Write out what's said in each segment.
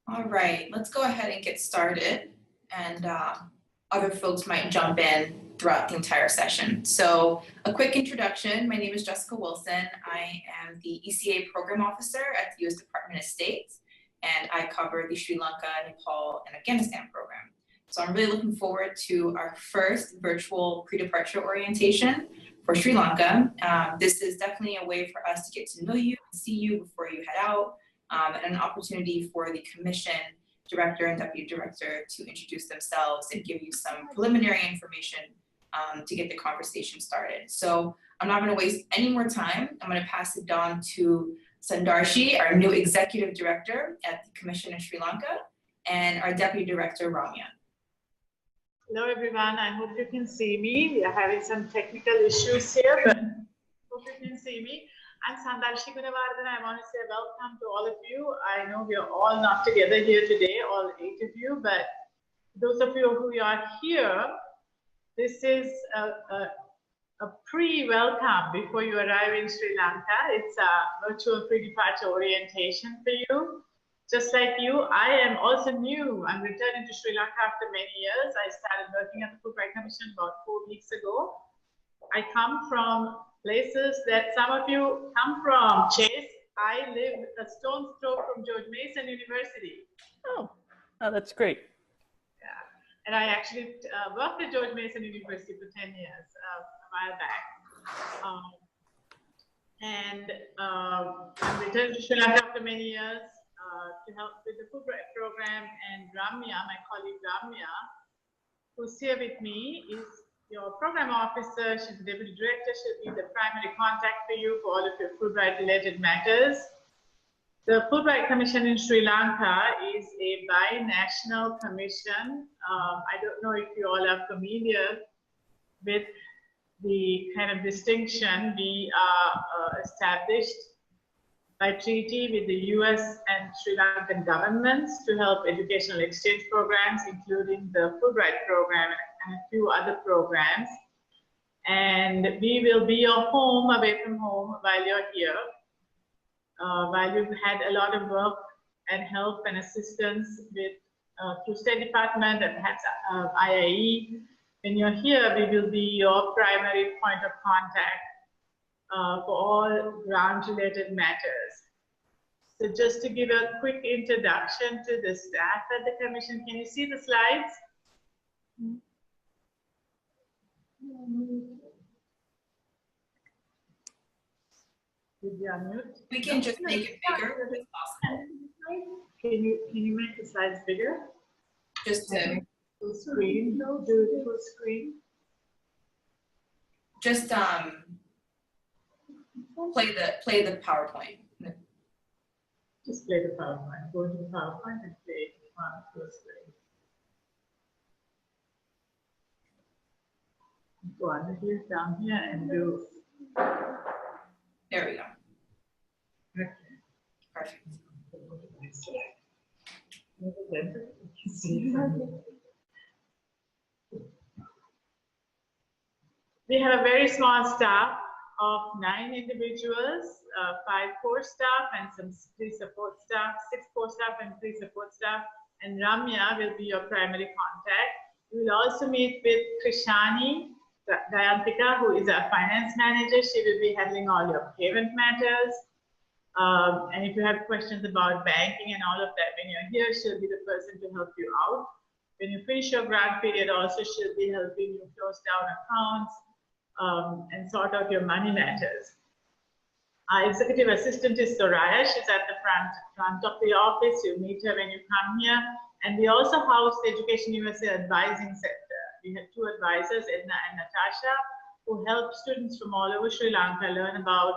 All right, let's go ahead and get started, and other folks might jump in throughout the entire session. So a quick introduction, my name is Jessica Wilson. I am the ECA Program Officer at the U.S. Department of State, and I cover the Sri Lanka, Nepal, and Afghanistan program. So I'm really looking forward to our first virtual pre-departure orientation for Sri Lanka. This is definitely a way for us to get to know you and see you before you head out. And an opportunity for the Commission Director and Deputy Director to introduce themselves and give you some preliminary information to get the conversation started. So I'm not going to waste any more time. I'm going to pass it on to Sundarshi, our new Executive Director at the Commission in Sri Lanka, and our Deputy Director, Ramya. Hello, everyone. I hope you can see me. We are having some technical issues here, but hope you can see me. I'm Sundarshi Gunawardhan. I want to say welcome to all of you. I know we are all not together here today, all 8 of you, but those of you who are here, this is a pre-welcome before you arrive in Sri Lanka. It's a virtual pre-departure orientation for you. Just like you, I am also new. I'm returning to Sri Lanka after many years. I started working at the Fulbright Commission about 4 weeks ago. I come from places that some of you come from. Chase, I live a stone's throw from George Mason University. Oh, that's great. Yeah, and I actually worked at George Mason University for 10 years, a while back. I'm returned to Sri Lanka after many years to help with the Fulbright program. And Ramya, my colleague Ramya, who's here with me, is your program officer. She's the deputy director. She'll be the primary contact for you for all of your Fulbright related matters. The Fulbright Commission in Sri Lanka is a bi-national commission. I don't know if you all are familiar with the kind of distinction. We are established by treaty with the US and Sri Lankan governments to help educational exchange programs, including the Fulbright program and a few other programs. And we will be your home away from home while you're here. While you've had a lot of work and help and assistance with through State Department and perhaps IIE, when you're here, we will be your primary point of contact for all grant-related matters. So just to give a quick introduction to the staff at the Commission, can you see the slides? Did you unmute? We can just make it bigger if possible. Can you make the slides bigger? Just to full screen, do full screen. just play the PowerPoint. Just play the PowerPoint. Go to the PowerPoint and play on full screen. Go under here, down here, and do. There we go. Okay. Perfect. We have a very small staff of 9 individuals, 5 core staff and some 3 support staff, 6 core staff and 3 support staff, and Ramya will be your primary contact. We will also meet with Krishani Dayantika, who is our finance manager. She will be handling all your payment matters. And if you have questions about banking and all of that, when you're here, she'll be the person to help you out. When you finish your grant period, also she'll be helping you close down accounts and sort out your money matters. Our executive assistant is Soraya. She's at the front of the office. You'll meet her when you come here. And we also house the Education USA Advising Center. We have 2 advisors, Edna and Natasha, who help students from all over Sri Lanka learn about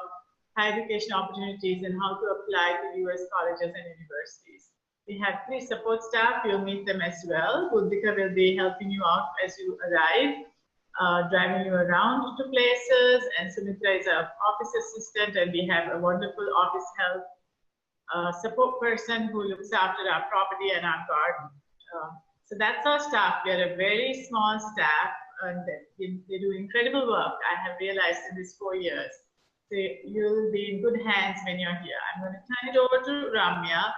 higher education opportunities and how to apply to US colleges and universities. We have 3 support staff. You'll meet them as well. Buddhika will be helping you out as you arrive, driving you around to places. And Sumitra is our office assistant, and we have a wonderful office help support person who looks after our property and our garden. So that's our staff. We are a very small staff, and they do incredible work, I have realized in these 4 years. So you'll be in good hands when you're here. I'm going to turn it over to Ramya,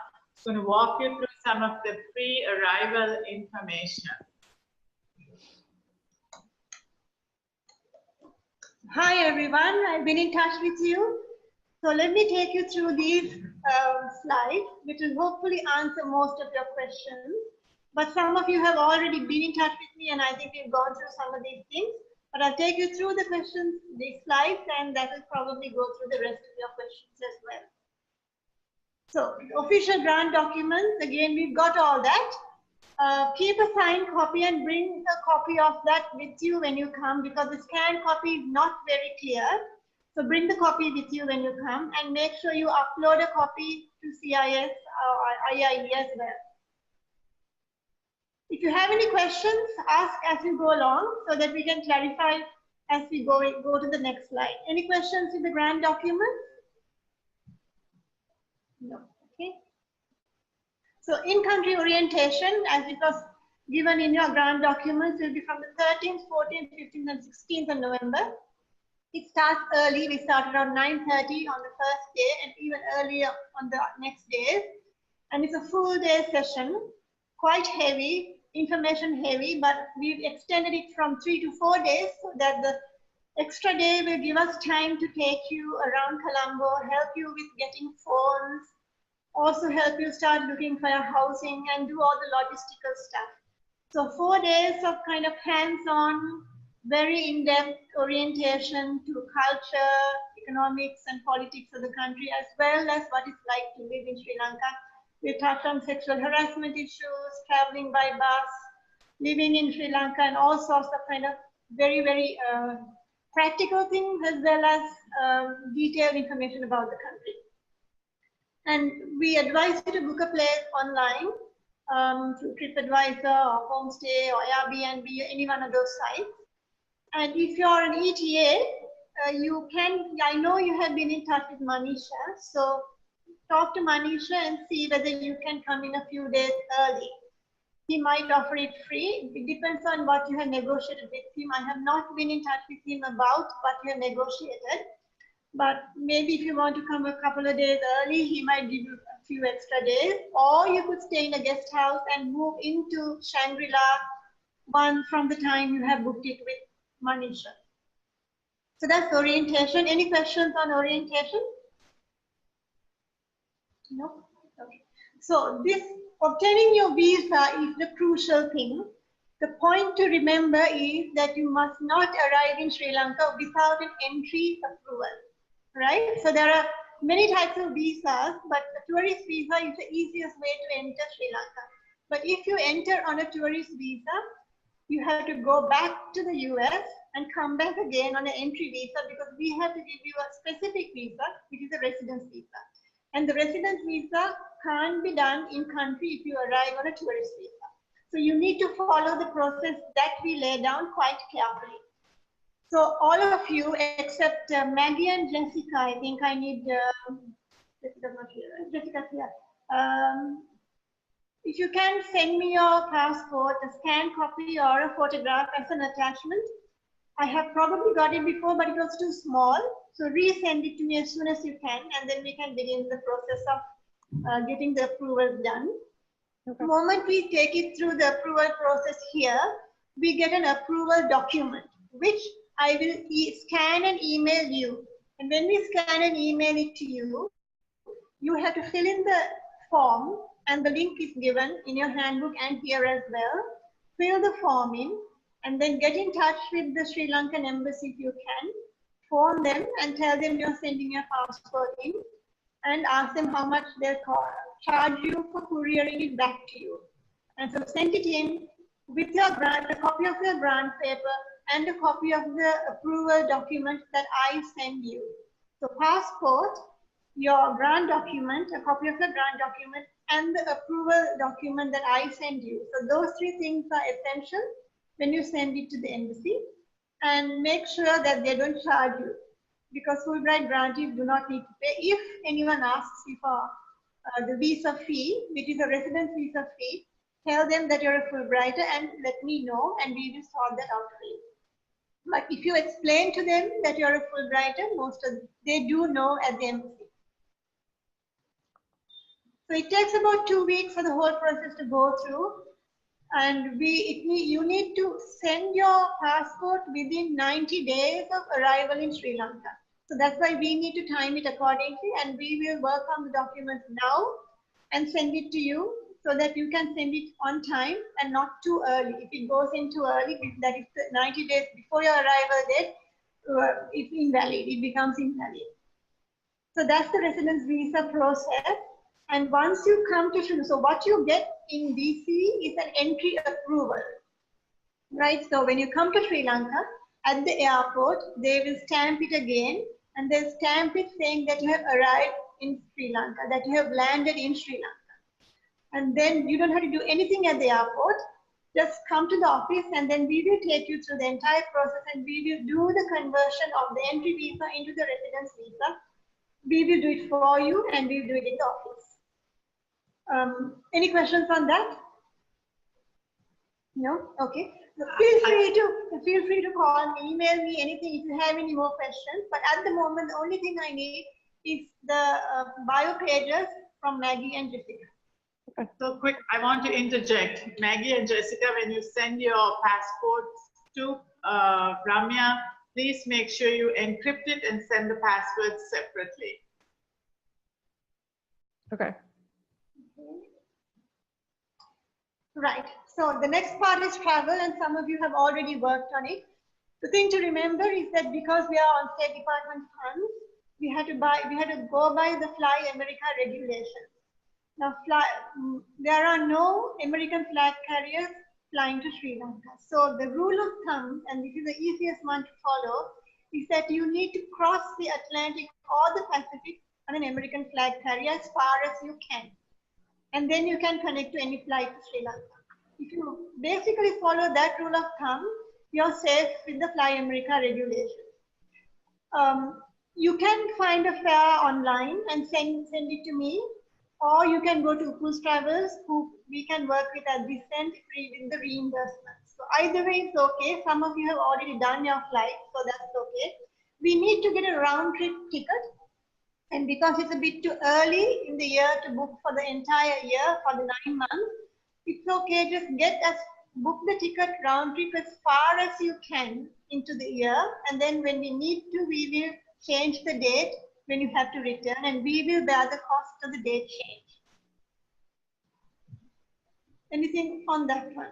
going to walk you through some of the pre-arrival information. Hi everyone, I've been in touch with you. So let me take you through these slides, which will hopefully answer most of your questions. But some of you have already been in touch with me and I think we've gone through some of these things. But I'll take you through the questions, these slides, and that will probably go through the rest of your questions as well. So official grant documents, again, we've got all that. Keep a signed copy and bring a copy of that with you when you come, because the scanned copy is not very clear. So bring the copy with you when you come and make sure you upload a copy to CIS or IIE as well. If you have any questions, ask as you go along so that we can clarify as we go to the next slide. Any questions with the grant document? No. Okay. So in-country orientation, as it was given in your grant documents, will be from the 13th, 14th, 15th, and 16th of November. It starts early. We start around 9:30 on the first day and even earlier on the next day. And it's a full day session, quite heavy, information heavy, but we've extended it from 3 to 4 days so that the extra day will give us time to take you around Colombo, help you with getting phones, also help you start looking for your housing and do all the logistical stuff. So 4 days of kind of hands-on, very in-depth orientation to culture, economics and politics of the country, as well as what it's like to live in Sri Lanka. We touched on sexual harassment issues, traveling by bus, living in Sri Lanka, and all sorts of kind of very, very practical things, as well as detailed information about the country. And we advise you to book a place online through TripAdvisor or Homestay or Airbnb or any one of those sites. And if you're an ETA, you can, I know you have been in touch with Manisha, so talk to Manisha and see whether you can come in a few days early. He might offer it free. It depends on what you have negotiated with him. I have not been in touch with him about what you have negotiated. But maybe if you want to come a couple of days early, he might give you a few extra days. Or you could stay in a guest house and move into Shangri-La one from the time you have booked it with Manisha. So that's orientation. Any questions on orientation? No? Okay. So this obtaining your visa is the crucial thing. The point to remember is that you must not arrive in Sri Lanka without an entry approval, right? So there are many types of visas, but the tourist visa is the easiest way to enter Sri Lanka. But if you enter on a tourist visa, you have to go back to the US and come back again on an entry visa, because we have to give you a specific visa, which is a residence visa. And the residence visa can't be done in country if you arrive on a tourist visa. So you need to follow the process that we lay down quite carefully. So all of you except Maggie and Jessica, I think I need, Jessica's not here, Jessica's here. If you can send me your passport, a scanned copy or a photograph as an attachment. I have probably got it before, but it was too small. So resend it to me as soon as you can, and then we can begin the process of getting the approvals done. Okay. The moment we take it through the approval process here, we get an approval document, which I will scan and email you. And when we scan and email it to you, you have to fill in the form, and the link is given in your handbook and here as well. Fill the form in, and then get in touch with the Sri Lankan embassy if you can. Phone them and tell them you're sending your passport in, and ask them how much they'll charge you for couriering it back to you. And so send it in with your grant, a copy of your grant paper and a copy of the approval document that I send you. So passport, your grant document, a copy of the grant document, and the approval document that I send you. So those three things are essential when you send it to the embassy, and make sure that they don't charge you, because Fulbright grantees do not need to pay. If anyone asks you for the visa fee, which is a residence visa fee, tell them that you're a Fulbrighter and let me know, and we will sort that out for you. But if you explain to them that you're a Fulbrighter, they do know at the embassy. So it takes about 2 weeks for the whole process to go through. And you need to send your passport within 90 days of arrival in Sri Lanka. So that's why we need to time it accordingly, and we will work on the documents now and send it to you so that you can send it on time and not too early. If it goes in too early, that is 90 days before your arrival date, it's invalid, it becomes invalid. So that's the residence visa process. And once you come to Sri Lanka, so what you get in DC is an entry approval, right? So when you come to Sri Lanka, at the airport, they will stamp it again, and they'll stamp it saying that you have arrived in Sri Lanka, that you have landed in Sri Lanka. And then you don't have to do anything at the airport. Just come to the office, and then we will take you through the entire process, and we will do the conversion of the entry visa into the residence visa. We will do it for you, and we will do it in the office. Any questions on that? No? Okay. So feel free to call me, email me, anything if you have any more questions. But at the moment, the only thing I need is the bio pages from Maggie and Jessica. So quick, I want to interject. Maggie and Jessica, when you send your passports to Ramya, please make sure you encrypt it and send the passwords separately. Okay. Right. So the next part is travel, and some of you have already worked on it. The thing to remember is that because we are on State Department funds, we had to go by the Fly America regulations. Now, there are no American flag carriers flying to Sri Lanka. So the rule of thumb, and this is the easiest one to follow, is that you need to cross the Atlantic or the Pacific on an American flag carrier as far as you can. And then you can connect to any flight to Sri Lanka. If you basically follow that rule of thumb, you're safe with the Fly America regulations. You can find a fare online and send it to me, or you can go to Upul's Travels, who we can work with at this end with the reimbursement. So either way, it's okay. Some of you have already done your flight, so that's okay. We need to get a round trip ticket. And because it's a bit too early in the year to book for the entire year, for the 9 months, it's okay, just book the ticket round trip as far as you can into the year. And then when we need to, we will change the date when you have to return, and we will bear the cost of the date change. Anything on that one?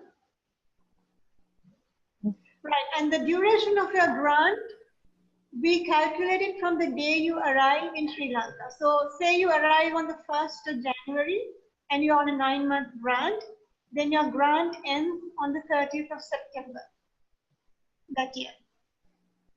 Right, and the duration of your grant, we calculate it from the day you arrive in Sri Lanka. So say you arrive on the 1st of January and you're on a 9-month grant, then your grant ends on the 30th of September that year.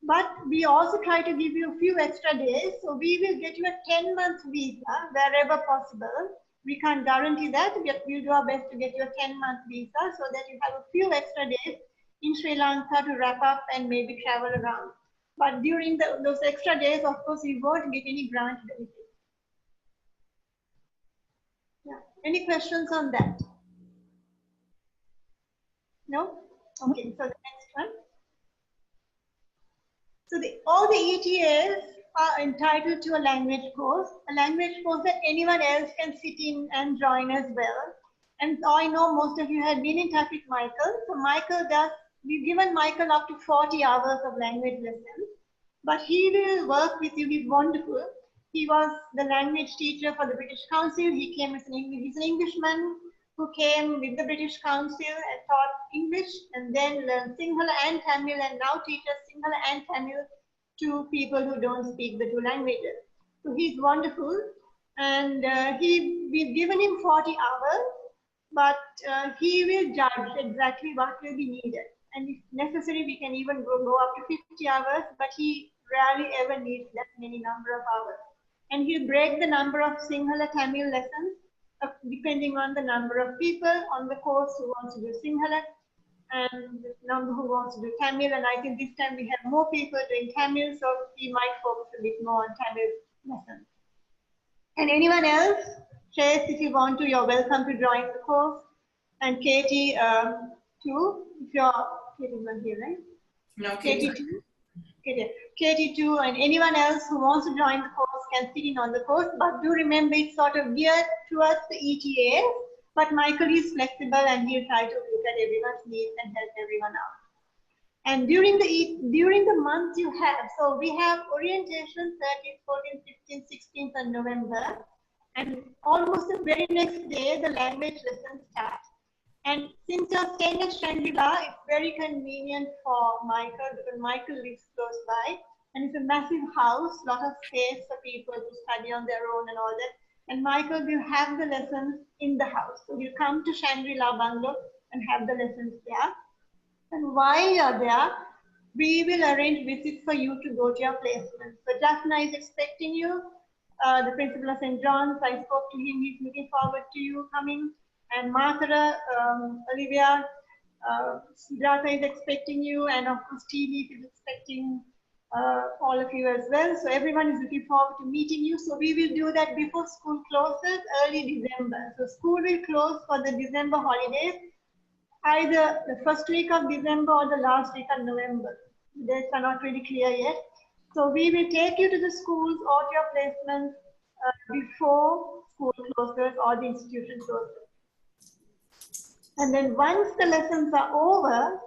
But we also try to give you a few extra days. So we will get you a 10-month visa wherever possible. We can't guarantee that, but we'll do our best to get you a 10-month visa so that you have a few extra days in Sri Lanka to wrap up and maybe travel around. But during those extra days, of course, you won't get any grant benefit. Yeah. Any questions on that? No? Okay, so the next one. So all the ETAs are entitled to a language course that anyone else can sit in and join as well. And I know most of you have been in touch with Michael. So we've given Michael up to 40 hours of language lessons, but he will work with you. He's wonderful. He was the language teacher for the British Council. He came as he's an Englishman who came with the British Council and taught English and then learned Sinhala and Tamil, and now teaches Sinhala and Tamil to people who don't speak the 2 languages. So he's wonderful, and we've given him 40 hours, but he will judge exactly what will be needed. And if necessary, we can even go up to 50 hours, but he rarely ever needs that many number of hours. And he'll break the number of Sinhala Tamil lessons depending on the number of people on the course who wants to do Sinhala and the number who wants to do Tamil. And I think this time we have more people doing Tamil, so he might focus a bit more on Tamil lessons. And anyone else, Chase, if you want to, you're welcome to join the course. And Katie, too, if you're Katie's not here, right? No, Katie too. KT2 and anyone else who wants to join the course can sit in on the course, but do remember it's sort of geared towards the ETA, but Michael is flexible and he'll try to look at everyone's needs and help everyone out. And during the month you have, so we have orientation 13th, 14th, 15th, 16th and November, and almost the very next day the language lessons start. And since you're staying at Shangri-La, it's very convenient for Michael because Michael lives close by and it's a massive house, lot of space for people to study on their own and all that. And Michael will have the lessons in the house. So he'll come to Shangri-La Bungalow and have the lessons there. And while you're there, we will arrange visits for you to go to your placement. So Jaffna is expecting you. The principal of St. John's, I spoke to him, he's looking forward to you coming. And Martha, Olivia, Siddhartha is expecting you, and of course T-Leaf is expecting all of you as well. So everyone is looking forward to meeting you. So we will do that before school closes, early December. So school will close for the December holidays, either the first week of December or the last week of November. Dates are not really clear yet. So we will take you to the schools or to your placements before school closes or the institution closes. And then once the lessons are over,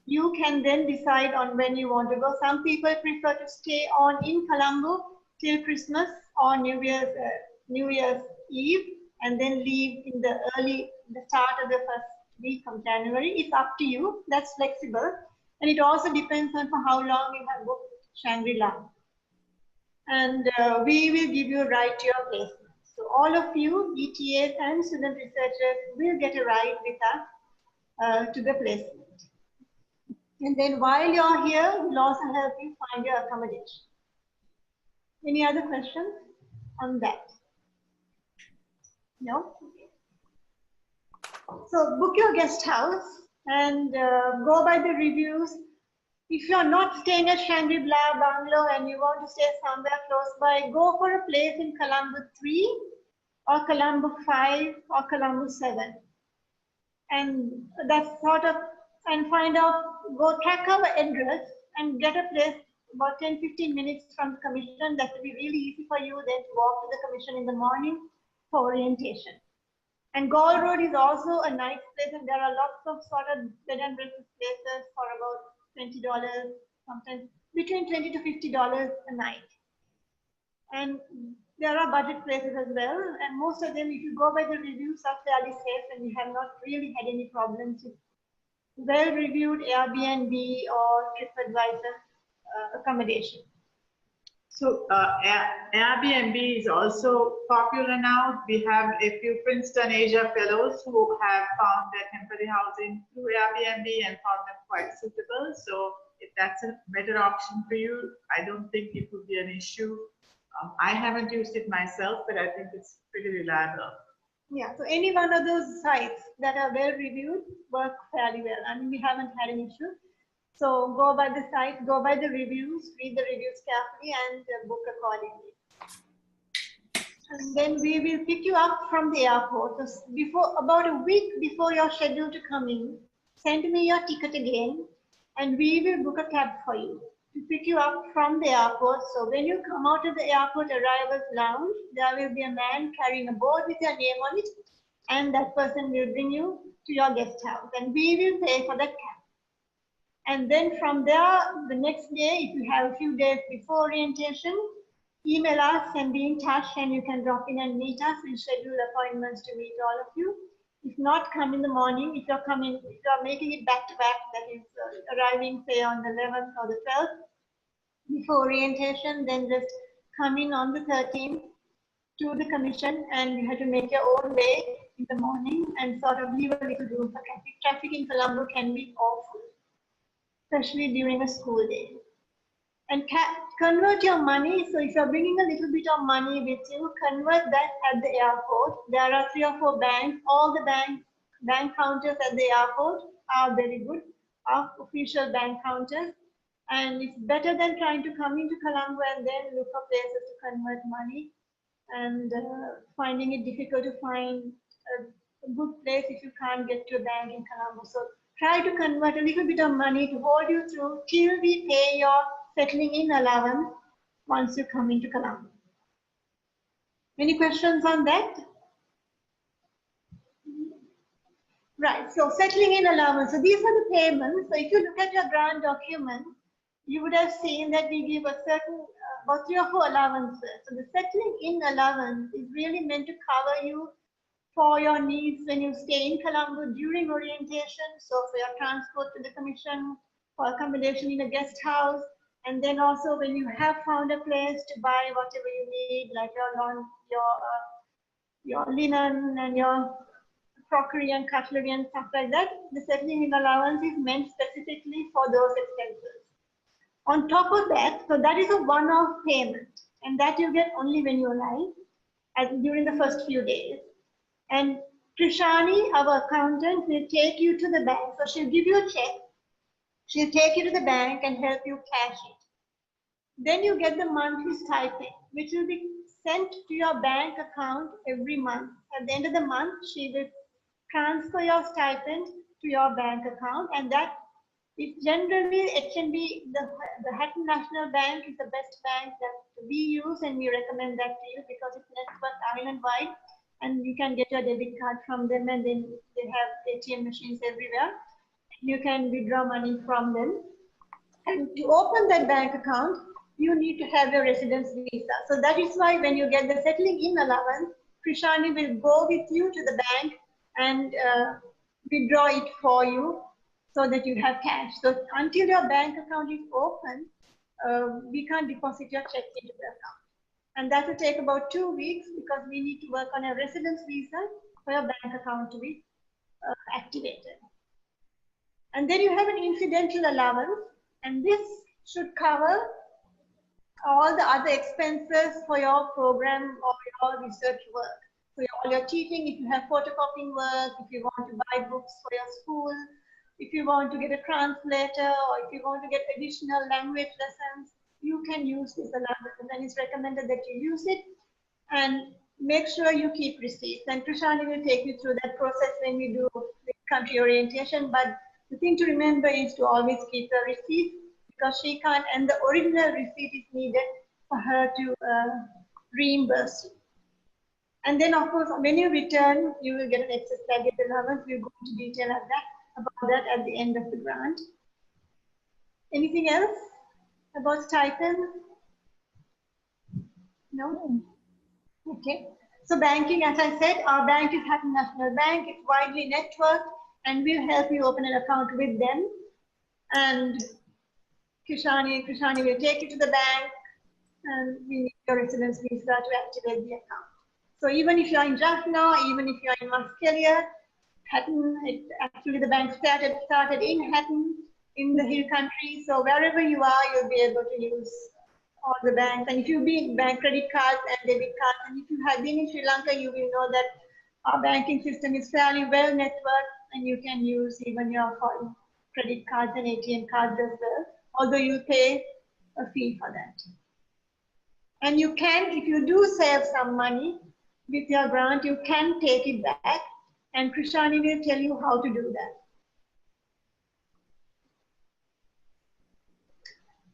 you can then decide on when you want to go. Some people prefer to stay on in Colombo till Christmas or New Year's Eve, and then leave in the start of the first week of January. It's up to you. That's flexible. And it also depends on for how long you have booked Shangri-La. And we will give you a ride to your placement. So all of you, ETAs and student researchers, will get a ride with us to the placement. And then while you're here, we'll also help you find your accommodation. Any other questions on that? No? Okay. So book your guest house and go by the reviews. If you're not staying at Shangri-La Bungalow and you want to stay somewhere close by, go for a place in Colombo 3 or Colombo 5 or Colombo 7. And that's sort of, and find out, go track our address and get a place about 10-15 minutes from the commission. That will be really easy for you then to walk to the commission in the morning for orientation. And Gaul Road is also a nice place, and there are lots of sort of bed and breakfast places for about $20, sometimes between $20 to $50 a night. And there are budget places as well, and most of them, if you go by the reviews, are fairly safe, and we have not really had any problems with well-reviewed Airbnb or TripAdvisor accommodation. So Airbnb is also popular now. We have a few Princeton Asia fellows who have found their temporary housing through Airbnb and found them quite suitable. So if that's a better option for you, I don't think it would be an issue. I haven't used it myself, but I think it's pretty reliable. Yeah, so any one of those sites that are well reviewed work fairly well. I mean, we haven't had an issue. So go by the site, go by the reviews, read the reviews carefully and book accordingly. And then we will pick you up from the airport. So about a week before you're scheduled to come in, send me your ticket again and we will book a cab for you to pick you up from the airport. So when you come out of the airport arrivals lounge, there will be a man carrying a board with your name on it, and that person will bring you to your guest house and we will pay for that cab. And then from there, the next day, if you have a few days before orientation, email us and be in touch, and you can drop in and meet us and schedule appointments to meet all of you. If not, come in the morning. If you're making it back to back, that is arriving say on the 11th or the 12th before orientation, then just come in on the 13th to the commission, and you have to make your own way in the morning and sort of leave a little room for traffic. Traffic in Colombo can be awful, especially during a school day. And convert your money. So if you're bringing a little bit of money with you, convert that at the airport. There are 3 or 4 banks. All the bank counters at the airport are very good, are official bank counters. And it's better than trying to come into Colombo and then look for places to convert money and finding it difficult to find a good place if you can't get to a bank in Colombo. So try to convert a little bit of money to hold you through till we pay your settling in allowance once you come into Colombo. Any questions on that? Right, so settling in allowance. So these are the payments. So if you look at your grant document, you would have seen that we give a certain, about 3 or 4 allowances. So the settling in allowance is really meant to cover you for your needs when you stay in Colombo during orientation. So for your transport to the commission, for accommodation in a guest house, and then also when you have found a place to buy whatever you need, like your linen and your crockery and cutlery and stuff like that, the settling in allowance is meant specifically for those expenses. On top of that, so that is a one-off payment, and that you get only when you arrive during the first few days. And Trishani, our accountant, will take you to the bank. So she'll give you a check. She'll take you to the bank and help you cash it. Then you get the monthly stipend, which will be sent to your bank account every month. At the end of the month, she will transfer your stipend to your bank account, and that is generally HNB, the Hatton National Bank is the best bank that we use, and we recommend that to you because it's network island-wide, and you can get your debit card from them, and then they have ATM machines everywhere. You can withdraw money from them. And to open that bank account, you need to have your residence visa. So that is why when you get the settling in allowance, Krishani will go with you to the bank and withdraw it for you so that you have cash. So until your bank account is open, we can't deposit your check into the account. And that will take about 2 weeks because we need to work on a residence visa for your bank account to be activated. And then you have an incidental allowance, and this should cover all the other expenses for your program or your research work. So all your teaching, if you have photocopying work, if you want to buy books for your school, if you want to get a translator, or if you want to get additional language lessons, you can use this allowance, and it's recommended that you use it and make sure you keep receipts. And Krishani will take you through that process when we do the country orientation. But the thing to remember is to always keep the receipt, because she can't, and the original receipt is needed for her to reimburse you. And then, of course, when you return, you will get an excess baggage allowance. We'll go into detail about that at the end of the grant. Anything else about stipend? No? Okay. So banking, as I said, our bank is Hatton National Bank. It's widely networked, and we'll help you open an account with them. And Krishani will take you to the bank, and we need your residence visa to activate the account. So even if you're in Jaffna, even if you're in Muskelia, Hatton, actually the bank started in Hatton, in the hill country. So wherever you are, you'll be able to use all the banks. And if you be bank credit cards and debit cards, and if you have been in Sri Lanka, you will know that our banking system is fairly well networked, and you can use even your foreign credit cards and ATM cards as well, although you pay a fee for that. And you can, if you do save some money with your grant, you can take it back, and Krishani will tell you how to do that.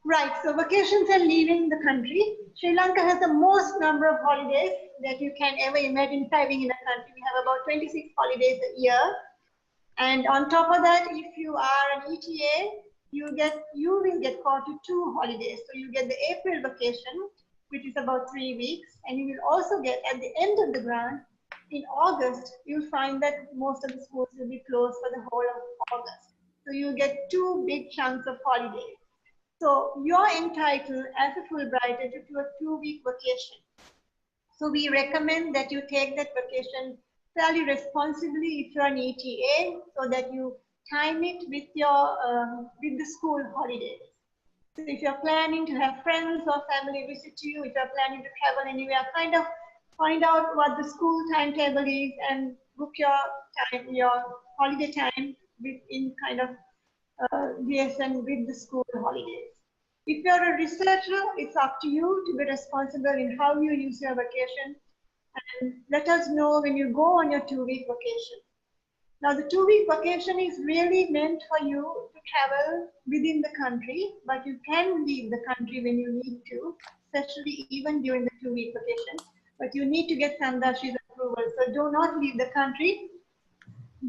Right, so vacations and leaving the country. Sri Lanka has the most number of holidays that you can ever imagine living in a country. We have about 26 holidays a year. And on top of that, if you are an ETA, you will get 42 holidays. So you get the April vacation, which is about 3 weeks. And you will also get, at the end of the grant, in August, you'll find that most of the schools will be closed for the whole of August. So you get 2 big chunks of holidays. So you're entitled as a Fulbrighter to a 2-week vacation. So we recommend that you take that vacation fairly responsibly if you're an ETA, so that you time it with your with the school holidays. So if you're planning to have friends or family visit you, if you're planning to travel anywhere, find out what the school timetable is and book your time, your holiday time in kind of liaison with the school holidays. If you're a researcher, it's up to you to be responsible in how you use your vacation, and let us know when you go on your 2-week vacation. Now, the 2-week vacation is really meant for you to travel within the country, but you can leave the country when you need to, especially even during the 2-week vacation. But you need to get Sandashi's approval. So do not leave the country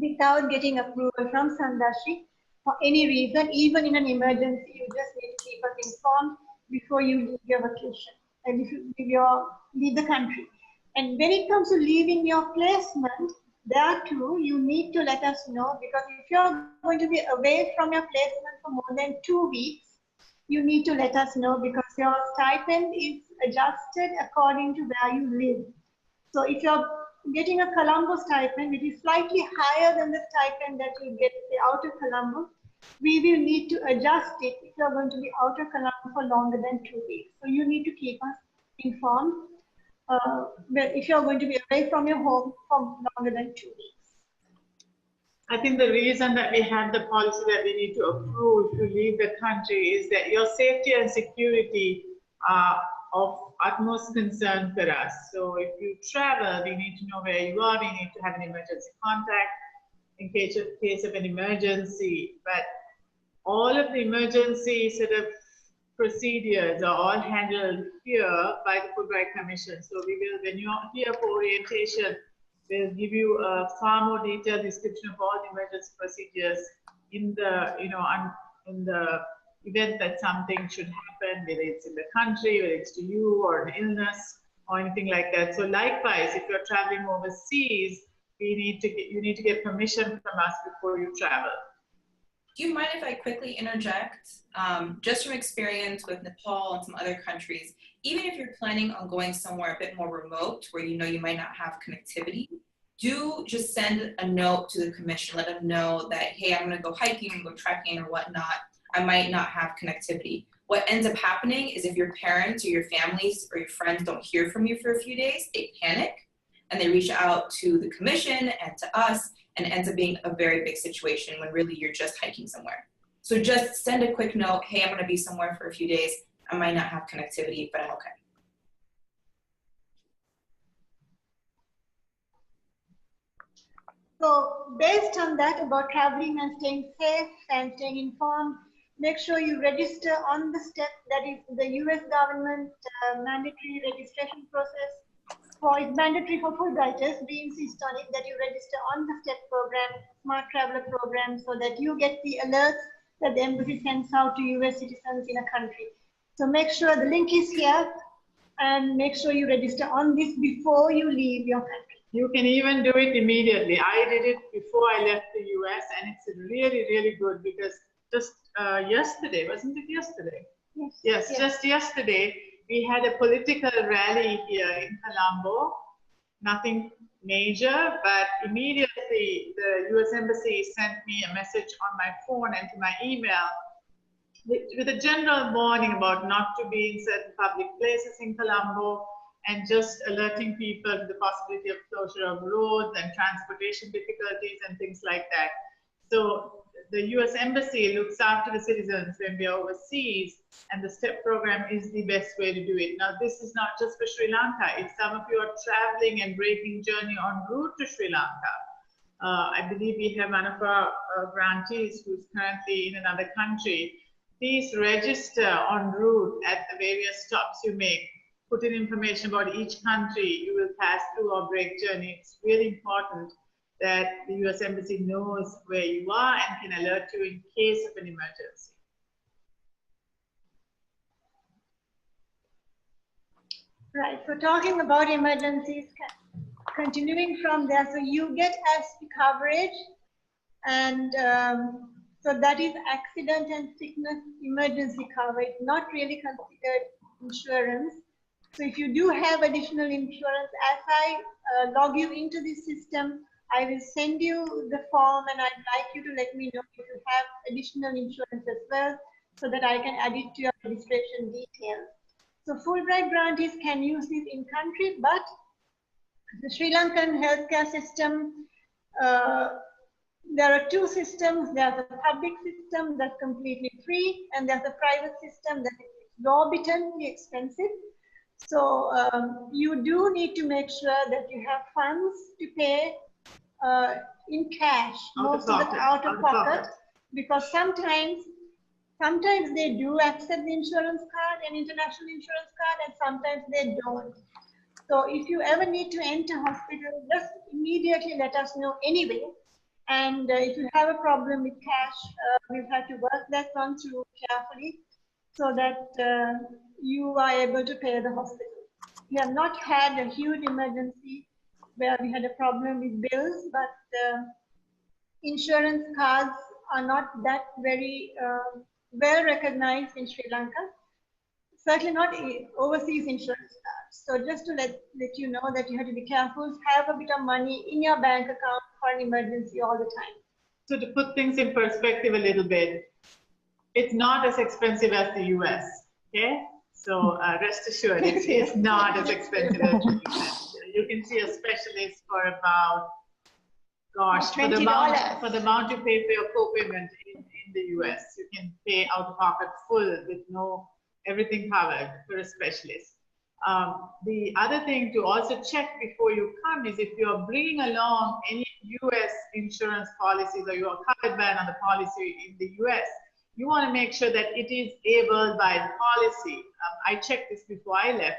without getting approval from Sandashi for any reason. Even in an emergency, you just need to keep us informed before you leave your vacation and if you leave the country. And when it comes to leaving your placement, there too, you need to let us know, because if you're going to be away from your placement for more than 2 weeks, you need to let us know, because your stipend is adjusted according to where you live. So if you're getting a Colombo stipend, which is slightly higher than the stipend that you get out of Colombo, we will need to adjust it if you're going to be out of Colombo for longer than 2 weeks. So you need to keep us informed if you're going to be away from your home for longer than 2 weeks. I think the reason that we have the policy that we need to approve if you leave the country is that your safety and security are of utmost concern for us. So if you travel, we need to know where you are. We need to have an emergency contact in case of an emergency. But all of the emergency sort of procedures are all handled here by the Fulbright Commission. So we will, when you're here for orientation, we'll give you a far more detailed description of all the emergency procedures in the, in the event that something should happen, whether it's in the country, whether it's to you or an illness or anything like that. So likewise, if you're traveling overseas, you need to get permission from us before you travel. Do you mind if I quickly interject? Just from experience with Nepal and some other countries, even if you're planning on going somewhere a bit more remote where you know you might not have connectivity, do just send a note to the commission, let them know that, hey, I'm gonna go hiking and go trekking or whatnot. I might not have connectivity. What ends up happening is if your parents or your families or your friends don't hear from you for a few days, they panic and they reach out to the commission and to us, and it ends up being a very big situation when really you're just hiking somewhere. So just send a quick note, hey, I'm gonna be somewhere for a few days. I might not have connectivity, but I'm okay. So based on that, about traveling and staying safe and staying informed, make sure you register on the STEP, that is the US government mandatory registration process. It's mandatory for Fulbrighters. We insist on it that you register on the STEP program, Smart Traveler program, so that you get the alerts that the embassy sends out to US citizens in a country. So make sure the link is here and make sure you register on this before you leave your country. You can even do it immediately. I did it before I left the US, and it's really, really good, because just yesterday, wasn't it yesterday? Yes, just yesterday, we had a political rally here in Colombo. Nothing major, but immediately the US Embassy sent me a message on my phone and to my email with a general warning about not to be in certain public places in Colombo, and just alerting people to the possibility of closure of roads and transportation difficulties and things like that. So the US Embassy looks after the citizens when we are overseas, and the STEP program is the best way to do it. Now, this is not just for Sri Lanka. If some of you are traveling and breaking journey en route to Sri Lanka, I believe we have one of our grantees who's currently in another country. Please register en route at the various stops you make. Put in information about each country you will pass through or break journey. It's really important that the US Embassy knows where you are and can alert you in case of an emergency. Right, so talking about emergencies, continuing from there, so you get SP coverage, and so that is accident and sickness emergency coverage, not really considered insurance. So if you do have additional insurance, as I log you into this system, I will send you the form, and I'd like you to let me know if you have additional insurance as well, so that I can add it to your registration details. So Fulbright grantees can use this in country, but the Sri Lankan healthcare system, there are two systems. There's a public system that's completely free, and there's a private system that is exorbitantly expensive. So you do need to make sure that you have funds to pay in cash, Out of most of the pocket, out out of of pocket, pocket. because sometimes they do accept the insurance card, an international insurance card, and sometimes they don't. So if you ever need to enter hospital, just immediately let us know anyway. And if you have a problem with cash, we'll have to work that one through carefully so that you are able to pay the hospital. We have not had a huge emergency where we had a problem with bills, but insurance cards are not that very well recognized in Sri Lanka. Certainly not overseas insurance cards. So just to let you know that you have to be careful, have a bit of money in your bank account for an emergency all the time. So to put things in perspective a little bit, it's not as expensive as the US, okay? So rest assured, it's not as expensive as the US. You can see a specialist for about, gosh, for the amount you pay for your co-payment in the US, you can pay out of pocket full with everything covered for a specialist. The other thing to also check before you come is if you're bringing along any US insurance policies or you are covered by another policy in the US, you want to make sure that it is able by policy. I checked this before I left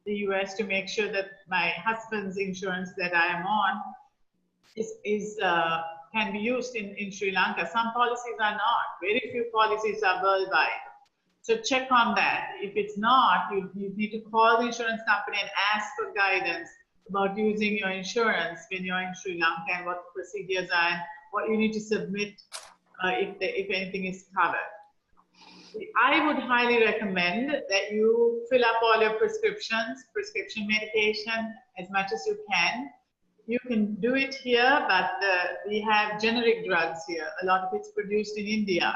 the US to make sure that my husband's insurance that I am on can be used in Sri Lanka. Some policies are not. Very few policies are worldwide. So check on that. If it's not, you need to call the insurance company and ask for guidance about using your insurance when you're in Sri Lanka and what the procedures are and what you need to submit if anything is covered. I would highly recommend that you fill up all your prescription medication as much as you can. You can do it here, but we have generic drugs here. A lot of it's produced in India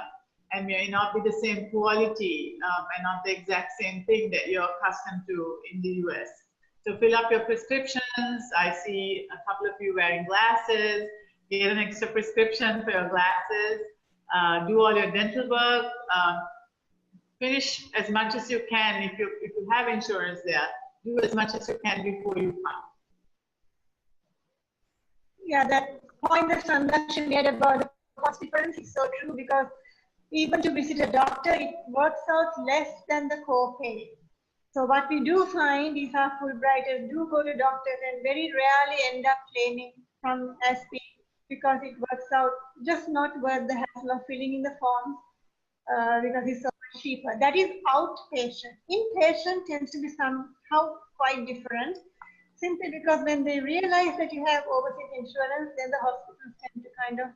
and may not be the same quality and not the exact same thing that you're accustomed to in the US. So fill up your prescriptions. I see a couple of you wearing glasses. Get an extra prescription for your glasses. Do all your dental work. Finish as much as you can. If you have insurance there, do as much as you can before you come. Yeah, that point that Sandashi made about the cost difference is so true, because even to visit a doctor, it works out less than the co-pay. So what we do find is our Fulbrighters do go to doctors and very rarely end up claiming from SP because it works out just not worth the hassle of filling in the forms because it's so much cheaper. That is outpatient. Inpatient tends to be somehow quite different, simply because when they realize that you have overseas insurance, then the hospitals tend to kind of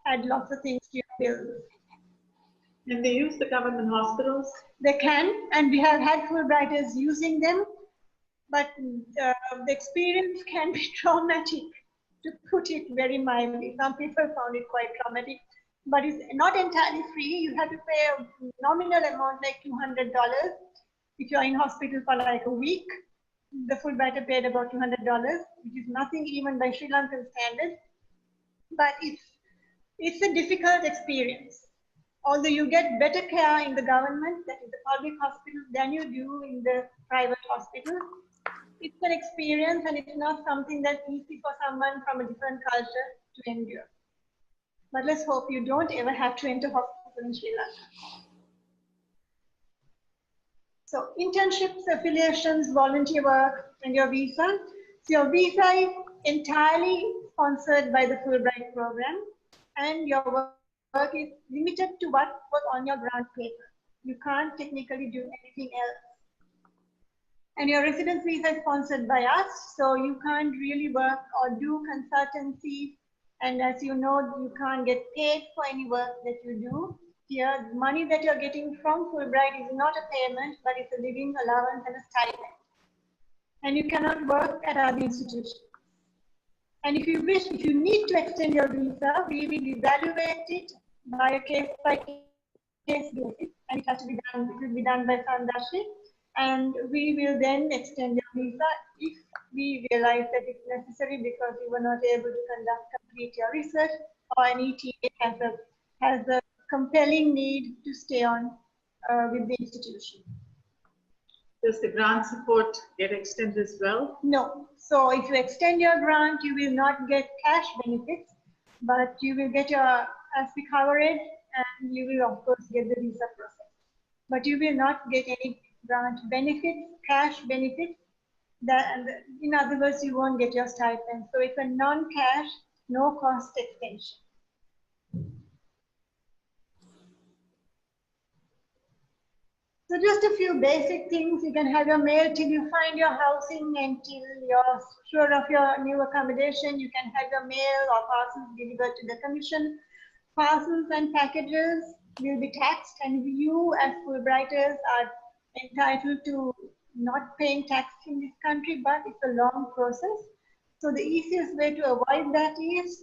add lots of things to your bills. And they use the government hospitals? They can, and we have had Fulbrighters using them, but the experience can be traumatic, to put it very mildly. Some people found it quite traumatic, but it's not entirely free. You have to pay a nominal amount like $200 if you're in hospital for like a week. The Fulbrighter paid about $200, which is nothing even by Sri Lankan standards, but it's a difficult experience. Although you get better care in the government, that is the public hospital, than you do in the private hospital. It's an experience, and it's not something that's easy for someone from a different culture to endure. But let's hope you don't ever have to enter hospital in Sri Lanka. So internships, affiliations, volunteer work, and your visa. So your visa is entirely sponsored by the Fulbright program, and your work is limited to what was on your grant paper. You can't technically do anything else. And your residence visa is sponsored by us, so you can't really work or do consultancy. And as you know, you can't get paid for any work that you do. Here, the money that you're getting from Fulbright is not a payment, but it's a living allowance and a stipend. And you cannot work at other institutions. And if you wish, if you need to extend your visa, we will evaluate it by a case-by-case basis, and it has to be done. It will be done by Sandashi, and we will then extend your visa if we realize that it's necessary because you were not able to complete your research, or an ETA has a compelling need to stay on with the institution. Does the grant support get extended as well? No. So if you extend your grant, you will not get cash benefits, but you will get your ASPI coverage, and you will of course get the visa process. But you will not get any grant benefits, cash benefits. In other words, you won't get your stipend. So it's a non-cash, no-cost extension. So just a few basic things. You can have your mail till you find your housing and till you're sure of your new accommodation. You can have your mail or parcels delivered to the commission. Parcels and packages will be taxed, and you as Fulbrighters are entitled to not paying tax in this country, but it's a long process. So the easiest way to avoid that is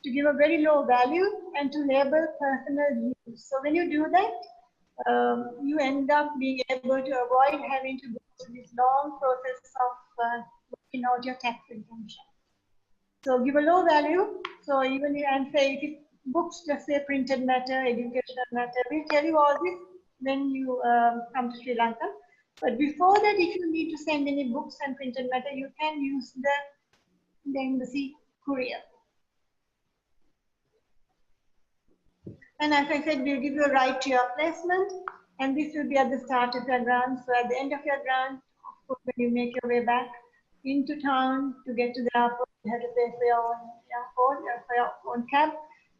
to give a very low value and to label personal use. So when you do that, you end up being able to avoid having to go through this long process of working out your tax exemption. So give a low value. So even and say if it's books, just say printed matter, educational matter. We'll tell you all this when you come to Sri Lanka. But before that, if you need to send any books and printed matter, you can use the embassy courier. And as I said, we'll give you a right to your placement, and this will be at the start of your grant. So at the end of your grant, of course, when you make your way back into town to get to the airport, you have to pay for your own airport or for your own cab.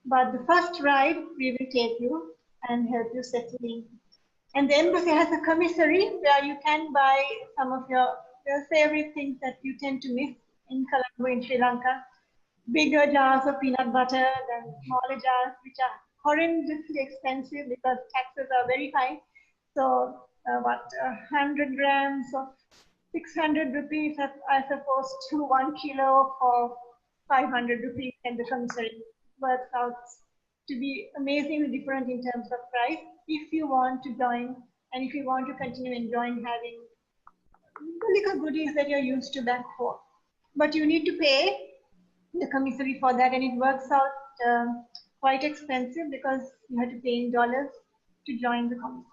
But the first ride, we will take you and help you settle in. And the embassy has a commissary where you can buy some of your favorite things that you tend to miss in Colombo, in Sri Lanka. Bigger jars of peanut butter than smaller jars, which are horrendously expensive because taxes are very high. So 100 grams of 600 rupees as opposed to 1 kilo for 500 rupees, and the commissary works out to be amazingly different in terms of price if you want to join and if you want to continue enjoying having the little goodies that you're used to back home. But you need to pay the commissary for that, and it works out quite expensive because you have to pay in dollars to join the commissary.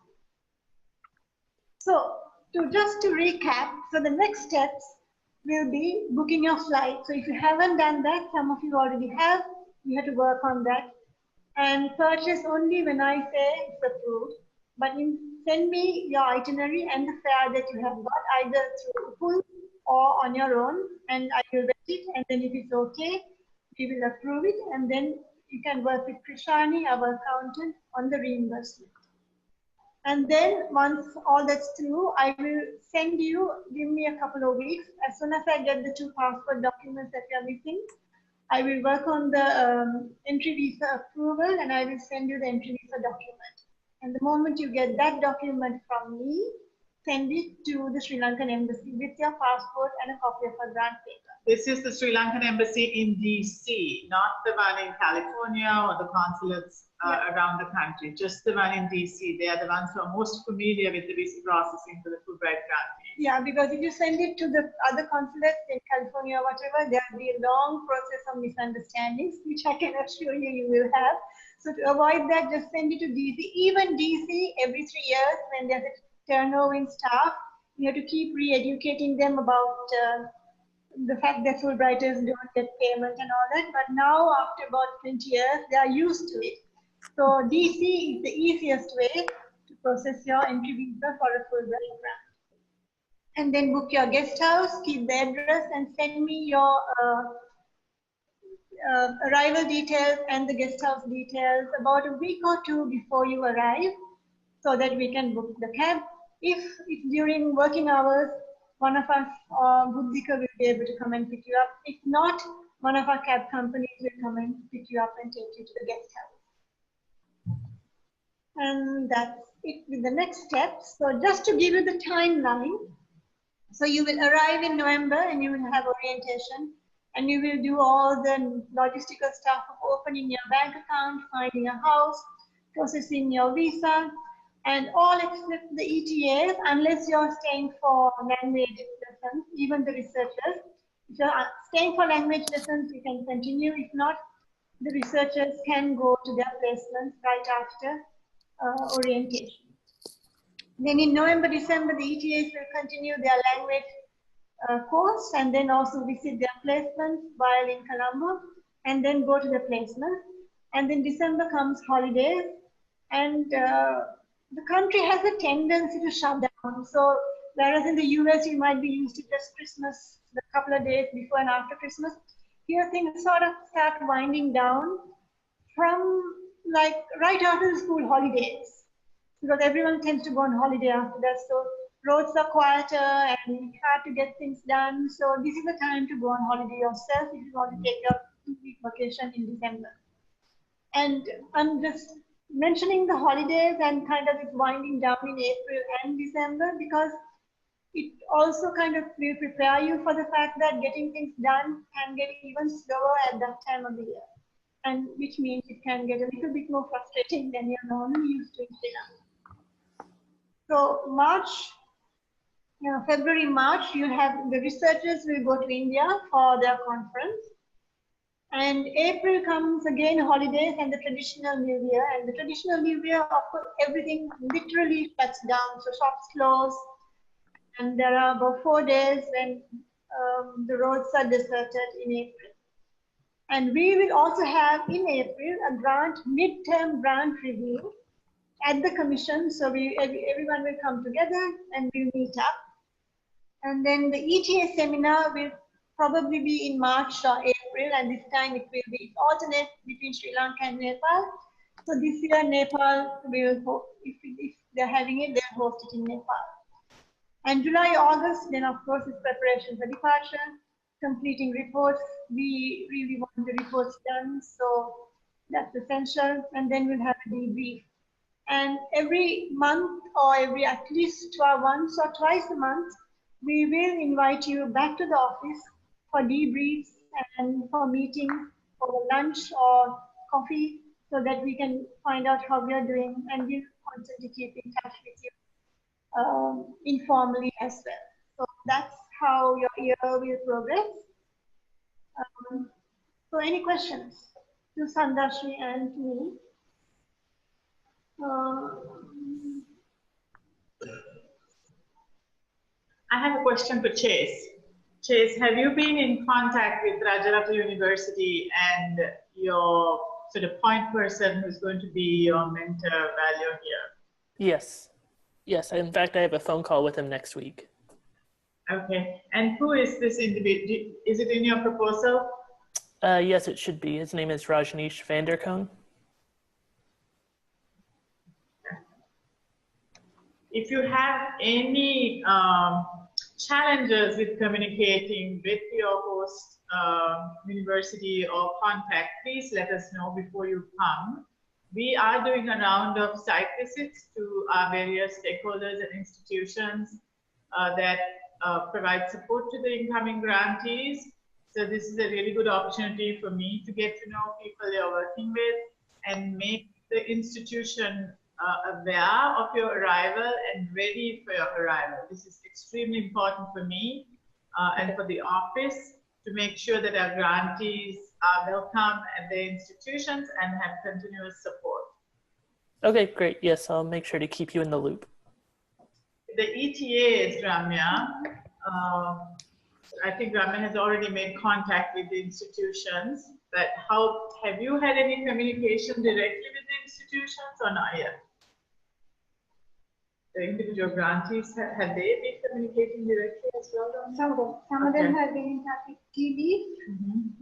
So just to recap, so the next steps will be booking your flight. So if you haven't done that, some of you already have, you have to work on that. And purchase only when I say it's approved. But send me your itinerary and the fare that you have got, either through Pool or on your own, and I will vet it. And then if it's okay, we will approve it. And then you can work with Krishani, our accountant, on the reimbursement. And then once all that's through, I will send you, give me a couple of weeks. As soon as I get the 2 passport documents that you are missing, I will work on the entry visa approval, and I will send you the entry visa document. And the moment you get that document from me, send it to the Sri Lankan embassy with your passport and a copy of a grant paper. This is the Sri Lankan embassy in DC, not the one in California or the consulates around the country, just the one in DC. They are the ones who are most familiar with the visa processing for the Fulbright grantees. Yeah, because if you send it to the other consulates in California or whatever, there will be a long process of misunderstandings, which I can assure you you will have. So to avoid that, just send it to DC. Even DC, every 3 years, when there's a turnover in staff, you have to keep re-educating them about the fact that Fulbrighters don't get payment and all that. But now, after about 20 years, they are used to it. So DC is the easiest way to process your entry visa for a Fulbright grant. And then book your guest house, keep the address, and send me your arrival details and the guest house details about a week or 2 before you arrive, so that we can book the cab. If it's during working hours, one of us or Buddhika will be able to come and pick you up. If not, one of our cab companies will come and pick you up and take you to the guest house. And that's it with the next steps. So just to give you the timeline, so you will arrive in November and you will have orientation, and you will do all the logistical stuff of opening your bank account, finding a house, processing your visa, and all except the ETAs, unless you're staying for language lessons, even the researchers. If you're staying for language lessons, you can continue. If not, the researchers can go to their placements right after orientation. Then in November, December, the ETAs will continue their language course and then also visit their placements while in Colombo and then go to the placement. And then December comes holidays and the country has a tendency to shut down. So whereas in the US, you might be used to just Christmas, the couple of days before and after Christmas, here things sort of start winding down from like right after the school holidays, because everyone tends to go on holiday after that. So roads are quieter and hard to get things done. So this is the time to go on holiday yourself if you want to take your 2-week vacation in December. And I'm just mentioning the holidays and kind of it's winding down in April and December because it also kind of will prepare you for the fact that getting things done can get even slower at that time of the year. And which means it can get a little bit more frustrating than you're normally used to in Sri Lanka. So March, February, March, you have the researchers will go to India for their conference. And April comes again holidays and the traditional New Year. And the traditional New Year, of course, everything literally shuts down. So shops close. And there are about 4 days when the roads are deserted in April. And we will also have in April a midterm grant review at the commission. So everyone will come together and we'll meet up. And then the ETA seminar will probably be in March or April, and this time it will be alternate between Sri Lanka and Nepal. So this year Nepal will, if they're having it, they'll host it in Nepal. And July, August, then of course is preparation for departure, completing reports. We really want the reports done, so that's essential. And then we'll have a debrief. And every month or at least once or twice a month, we will invite you back to the office for debriefs and for meetings, for lunch or coffee, so that we can find out how we are doing, and we'll constantly keep in touch with you informally as well. So that's how your year will progress. So any questions to Sandashri and to me? I have a question for Chase. Chase, have you been in contact with Rajaratnam University and your sort of point person who's going to be your mentor while you're here? Yes. Yes. In fact, I have a phone call with him next week. Okay. And who is this individual? Is it in your proposal? Yes, it should be. His name is Rajneesh Vanderkoon. If you have any challenges with communicating with your host university or contact, please let us know before you come. We are doing a round of site visits to our various stakeholders and institutions that provide support to the incoming grantees. So this is a really good opportunity for me to get to know people you're working with and make the institution aware of your arrival and ready for your arrival. This is extremely important for me and for the office to make sure that our grantees are welcome at their institutions and have continuous support. Okay, great. Yes, I'll make sure to keep you in the loop. The ETAs, Ramya, I think Ramya has already made contact with the institutions, but how have you had any communication directly with the institutions or not yet? The individual grantees, have they been communicating directly as well? Some of them have been in touch with TD,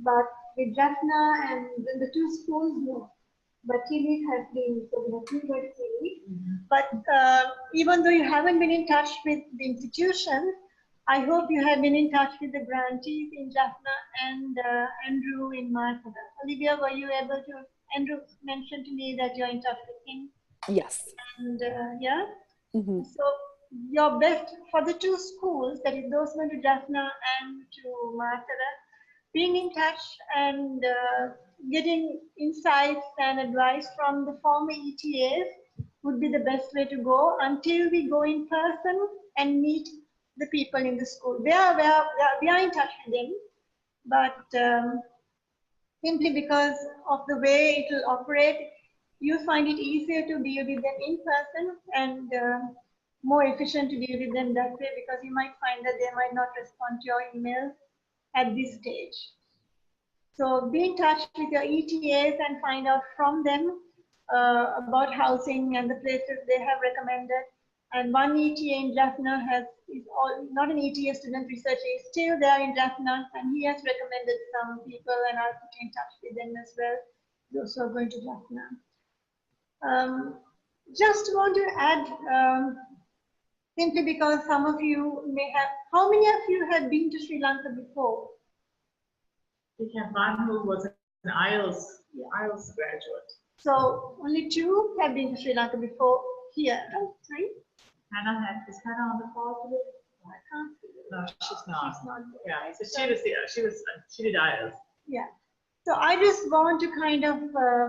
but with Jaffna and the 2 schools, no. But TD has been coordinating with TD. But even though you haven't been in touch with the institution, I hope you have been in touch with the grantees in Jaffna and Andrew in Martha. Olivia, were you able to? Andrew mentioned to me that you're in touch with him. Yes. And yeah. So your best for the 2 schools, that is those went to Jaffna and to Martha, being in touch and getting insights and advice from the former ETAs would be the best way to go until we go in person and meet the people in the school. We are in touch with them, but simply because of the way it will operate, you find it easier to deal with them in person, and more efficient to deal with them that way, because you might find that they might not respond to your emails at this stage. So be in touch with your ETAs and find out from them about housing and the places they have recommended. And one ETA in Jaffna not an ETA student researcher, is still there in Jaffna, and he has recommended some people, and I'll put you in touch with them as well, those who are going to Jaffna. Just want to add, simply because some of you may have, how many of you have been to Sri Lanka before? We have one who was an IELTS graduate. So only 2 have been to Sri Lanka before here, right? Is Hannah on the call today? I can't see it. No, she's not. She's not there, Yeah, right? so she did IELTS. Yeah. So I just want to kind of,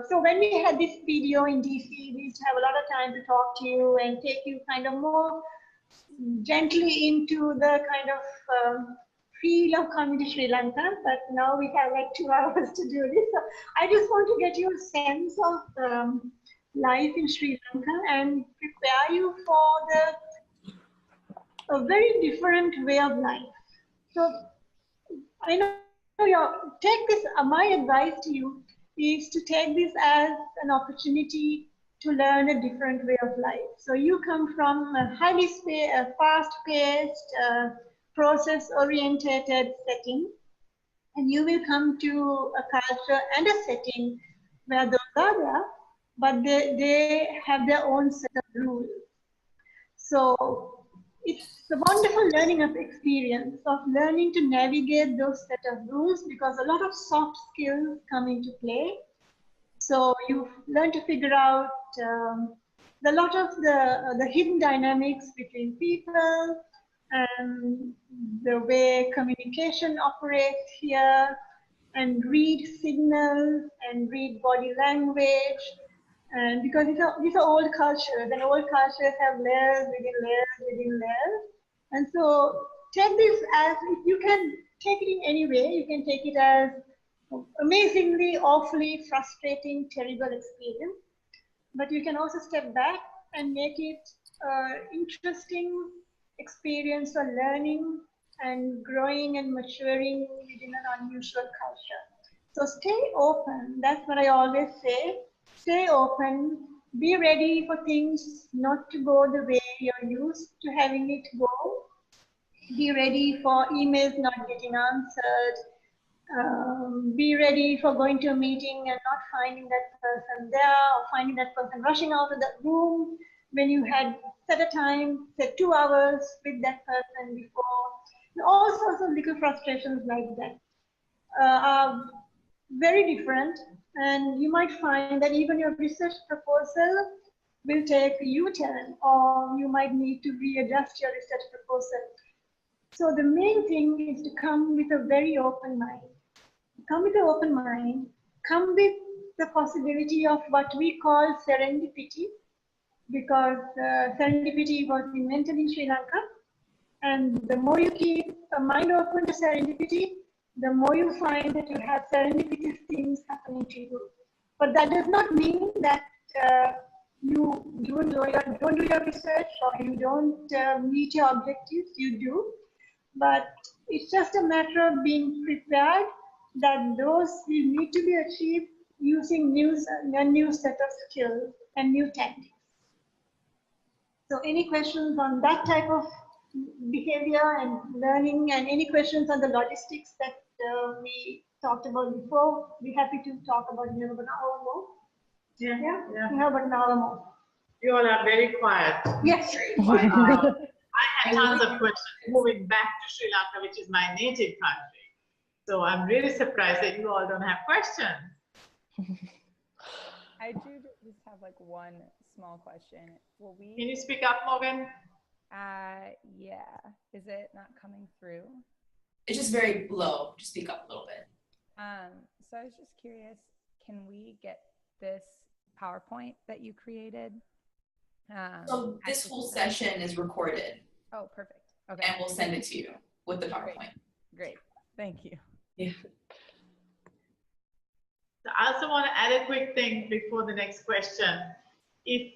so when we had this PDO in DC, we used to have a lot of time to talk to you and take you kind of more gently into the kind of feel of coming to Sri Lanka, but now we have like 2 hours to do this. So I just want to get you a sense of life in Sri Lanka and prepare you for a very different way of life. So I know take this, my advice to you is to take this as an opportunity to learn a different way of life. So you come from a highly fast-paced, process-orientated setting, and you will come to a culture and a setting where those are there, but they have their own set of rules. So it's a wonderful learning experience of learning to navigate those set of rules, because a lot of soft skills come into play. So you learn to figure out a lot of the hidden dynamics between people and the way communication operates here, and read signals and read body language. And because these are old cultures, and old cultures have layers within layers within layers. And so take this as, if you can take it in any way, you can take it as amazingly, awfully frustrating, terrible experience. But you can also step back and make it interesting experience of learning and growing and maturing within an unusual culture. So stay open. That's what I always say. Stay open. Be ready for things not to go the way you're used to having it go. Be ready for emails not getting answered. Be ready for going to a meeting and not finding that person there, or finding that person rushing out of that room when you had set a time, set 2 hours with that person before. All sorts of little frustrations like that are very different, and you might find that even your research proposal will take a U-turn, or you might need to readjust your research proposal. So the main thing is to come with a very open mind. Come with an open mind, come with the possibility of what we call serendipity, because serendipity was invented in Sri Lanka. And the more you keep a mind open to serendipity, the more you find that you have serendipitous things happening to you. But that does not mean that you don't do your research, or you don't meet your objectives. You do. But it's just a matter of being prepared that those will need to be achieved using a new set of skills and new tactics. So any questions on that type of behavior and learning, and any questions on the logistics that we talked about before? We're happy to talk about it in about an hour more. Yeah. We have about an hour more. You all are very quiet. Yes. Very quiet. I had tons of questions moving back to Sri Lanka, which is my native country. So I'm really surprised that you all don't have questions. I do just have like one small question. Can you speak up, Morgan? Yeah. Is it not coming through? It's just very low. Just speak up a little bit. So I was just curious, can we get this PowerPoint that you created? So this whole session is recorded. Oh, perfect. Okay. And we'll send it to you with the PowerPoint. Great. Thank you. Yeah. So I also want to add a quick thing before the next question. If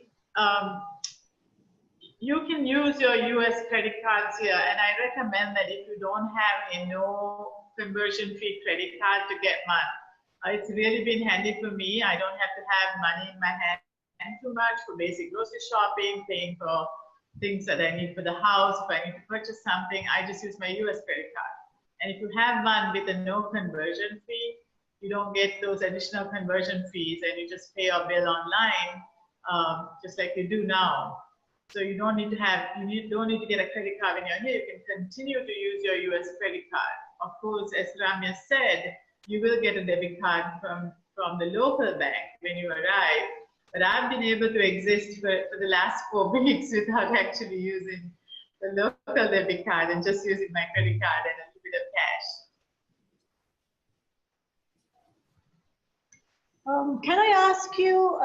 you can use your US credit cards here, and I recommend that if you don't have a no conversion fee credit card to get one. It's really been handy for me. I don't have to have money in my hand too much for basic grocery shopping, paying for things that I need for the house. If I need to purchase something, I just use my US credit card. And if you have one with a no conversion fee, you don't get those additional conversion fees, and you just pay your bill online, just like you do now. So you don't need to don't need to get a credit card when you're here. You can continue to use your US credit card. Of course, as Ramya said, you will get a debit card from the local bank when you arrive. But I've been able to exist for the last 4 weeks without actually using the local debit card and just using my credit card and a little bit of cash. Can I ask you,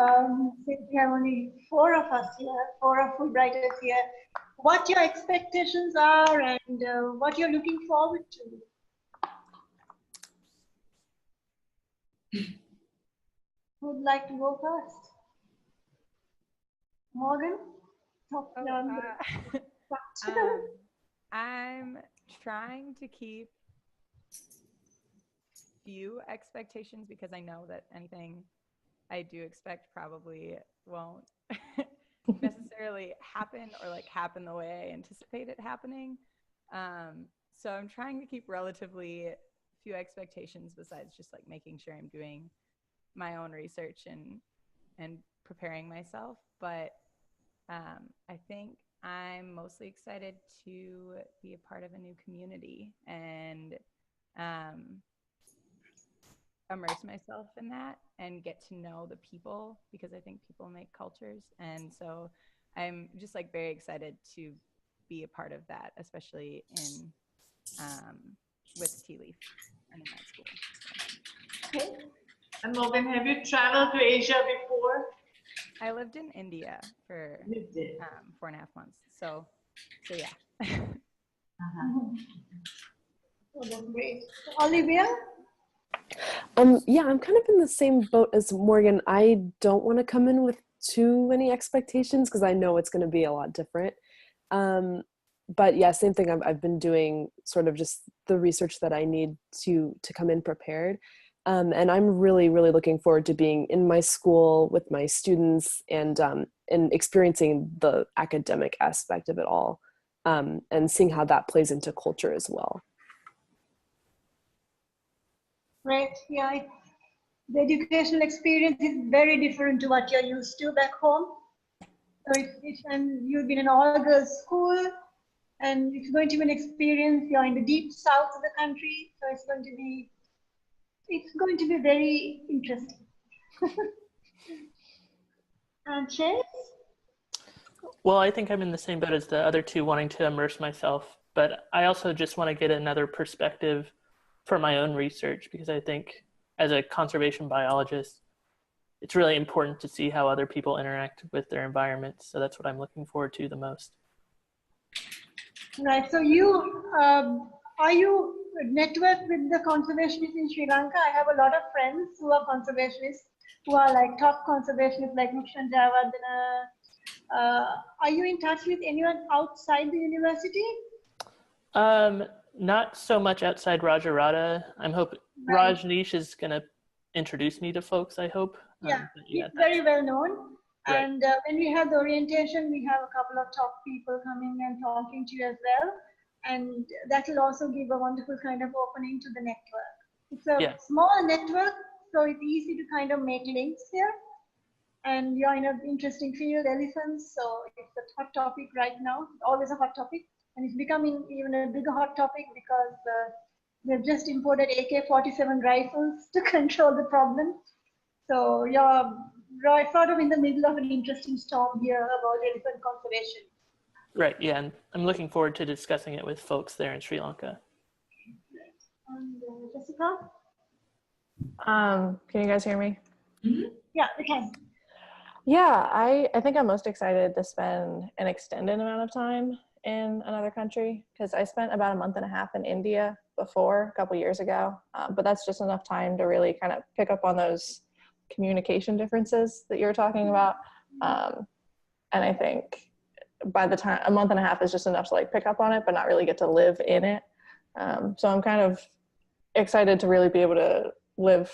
since we have only 4 of us here, 4 of Fulbrighters here, what your expectations are and what you're looking forward to? Who'd like to go first? Morgan? I'm trying to keep few expectations because I know that anything I do expect probably won't necessarily happen or like happen the way I anticipate it happening. So I'm trying to keep relatively few expectations besides just like making sure I'm doing my own research and preparing myself. But I think I'm mostly excited to be a part of a new community and immerse myself in that and get to know the people, because I think people make cultures. And so I'm just like very excited to be a part of that, especially in with Tea Leaf and in that school. So. Okay. And Morgan, have you traveled to Asia before? I lived in India for 4.5 months. So yeah. Oh, that's great. Olivia? Yeah, I'm kind of in the same boat as Morgan. I don't want to come in with too many expectations because I know it's going to be a lot different. But yeah, same thing. I've been doing sort of just the research that I need to come in prepared. And I'm really, really looking forward to being in my school with my students and experiencing the academic aspect of it all, and seeing how that plays into culture as well. Right, yeah. The educational experience is very different to what you're used to back home. So and you've been in an all-girls school, and it's going to be an experience. You're in the deep south of the country, so it's going to be very interesting. And Chase? Well, I think I'm in the same boat as the other two, wanting to immerse myself, but I also just want to get another perspective for my own research, because I think as a conservation biologist, it's really important to see how other people interact with their environments. So that's what I'm looking forward to the most. Right, so are you networked with the conservationists in Sri Lanka? I have a lot of friends who are conservationists, who are like top conservationists like Nukshan Javadana. Are you in touch with anyone outside the university? Not so much outside Rajarata. I'm hoping Right. Rajneesh is going to introduce me to folks, I hope. Yeah, Yeah, he's very well known. Right. And when we have the orientation, we have a couple of top people coming and talking to you as well. And that will also give a wonderful kind of opening to the network. It's a small network, so it's easy to kind of make links here. And you're in an interesting field, elephants, so it's a hot topic right now, always a hot topic. And it's becoming even a bigger hot topic because they've just imported AK-47 rifles to control the problem. So you're sort of in the middle of an interesting storm here about elephant conservation. Right, yeah, and I'm looking forward to discussing it with folks there in Sri Lanka. And Jessica? Can you guys hear me? Mm-hmm. Yeah, we can. Yeah, I think I'm most excited to spend an extended amount of time in another country, because I spent about 1.5 months in India before, a couple years ago, but that's just enough time to really kind of pick up on those communication differences that you're talking about. And I think by the time a month and a half is just enough to like pick up on it, but not really get to live in it. So I'm kind of excited to really be able to live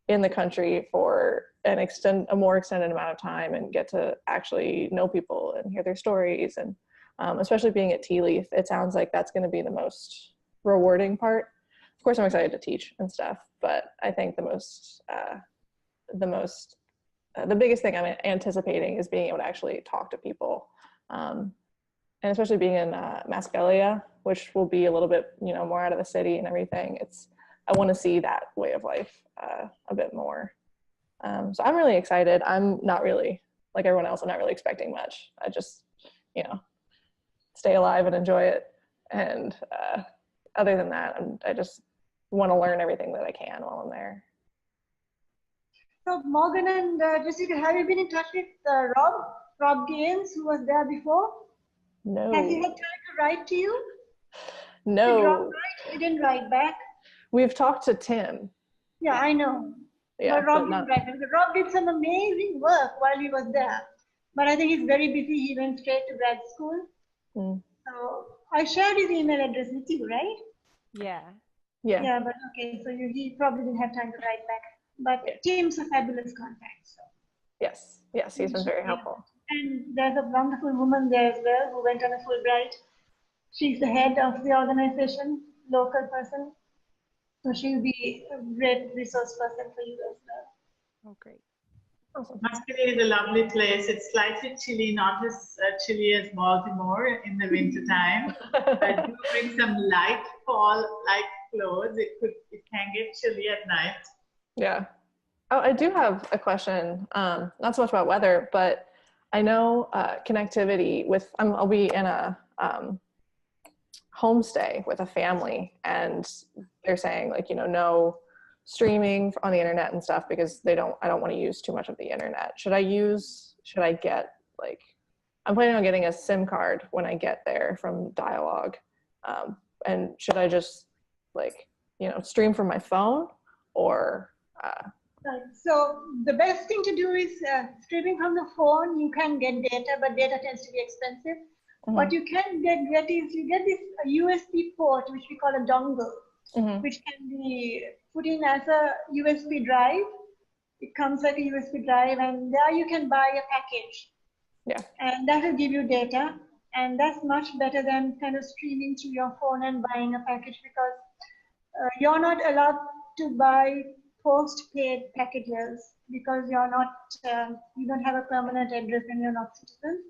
in the country for a more extended amount of time and get to actually know people and hear their stories. And especially being at Tea Leaf, it sounds like that's going to be the most rewarding part. Of course, I'm excited to teach and stuff, but I think the biggest thing I'm anticipating is being able to actually talk to people, and especially being in Mascalia, which will be a little bit, more out of the city and everything. I want to see that way of life a bit more. So I'm really excited. I'm not really, like everyone else, I'm not really expecting much. I just, stay alive and enjoy it. And other than that, I just want to learn everything that I can while I'm there. So Morgan and Jessica, have you been in touch with Rob Gaines, who was there before? No. Has he had time to write to you? No. Did Rob write? He didn't write back. We've talked to Tim. Yeah, I know. Yeah, but Rob didn't write back. Rob did some amazing work while he was there. But I think he's very busy. He went straight to grad school. Mm. So I shared his email address with you, right? Yeah. Yeah. Yeah, but okay, so he probably didn't have time to write back. But Tim's a fabulous contact. So. Yes, he's been very helpful. And there's a wonderful woman there as well who went on a Fulbright. She's the head of the organization, local person. So she'll be a great resource person for you as well. Oh, great. Awesome. Mascali is a lovely place. It's slightly chilly, not as chilly as Baltimore in the winter time. But do bring some light fall-like clothes. It can get chilly at night. Yeah. Oh, I do have a question. Not so much about weather, but I know connectivity with. I'll be in a homestay with a family, and they're saying like no streaming on the internet and stuff because I don't want to use too much of the internet. Should I get like, I'm planning on getting a SIM card when I get there from Dialogue, and should I just like stream from my phone or So the best thing to do is streaming from the phone. You can get data, but data tends to be expensive. Mm-hmm. What you can get is you get this USB port, which we call a dongle, mm-hmm. which can be put in as a USB drive. It comes like a USB drive, and there you can buy a package. Yeah. And that will give you data, and that's much better than kind of streaming through your phone and buying a package, because you're not allowed to buy post-paid packages because you're not, you don't have a permanent address and you're not citizen.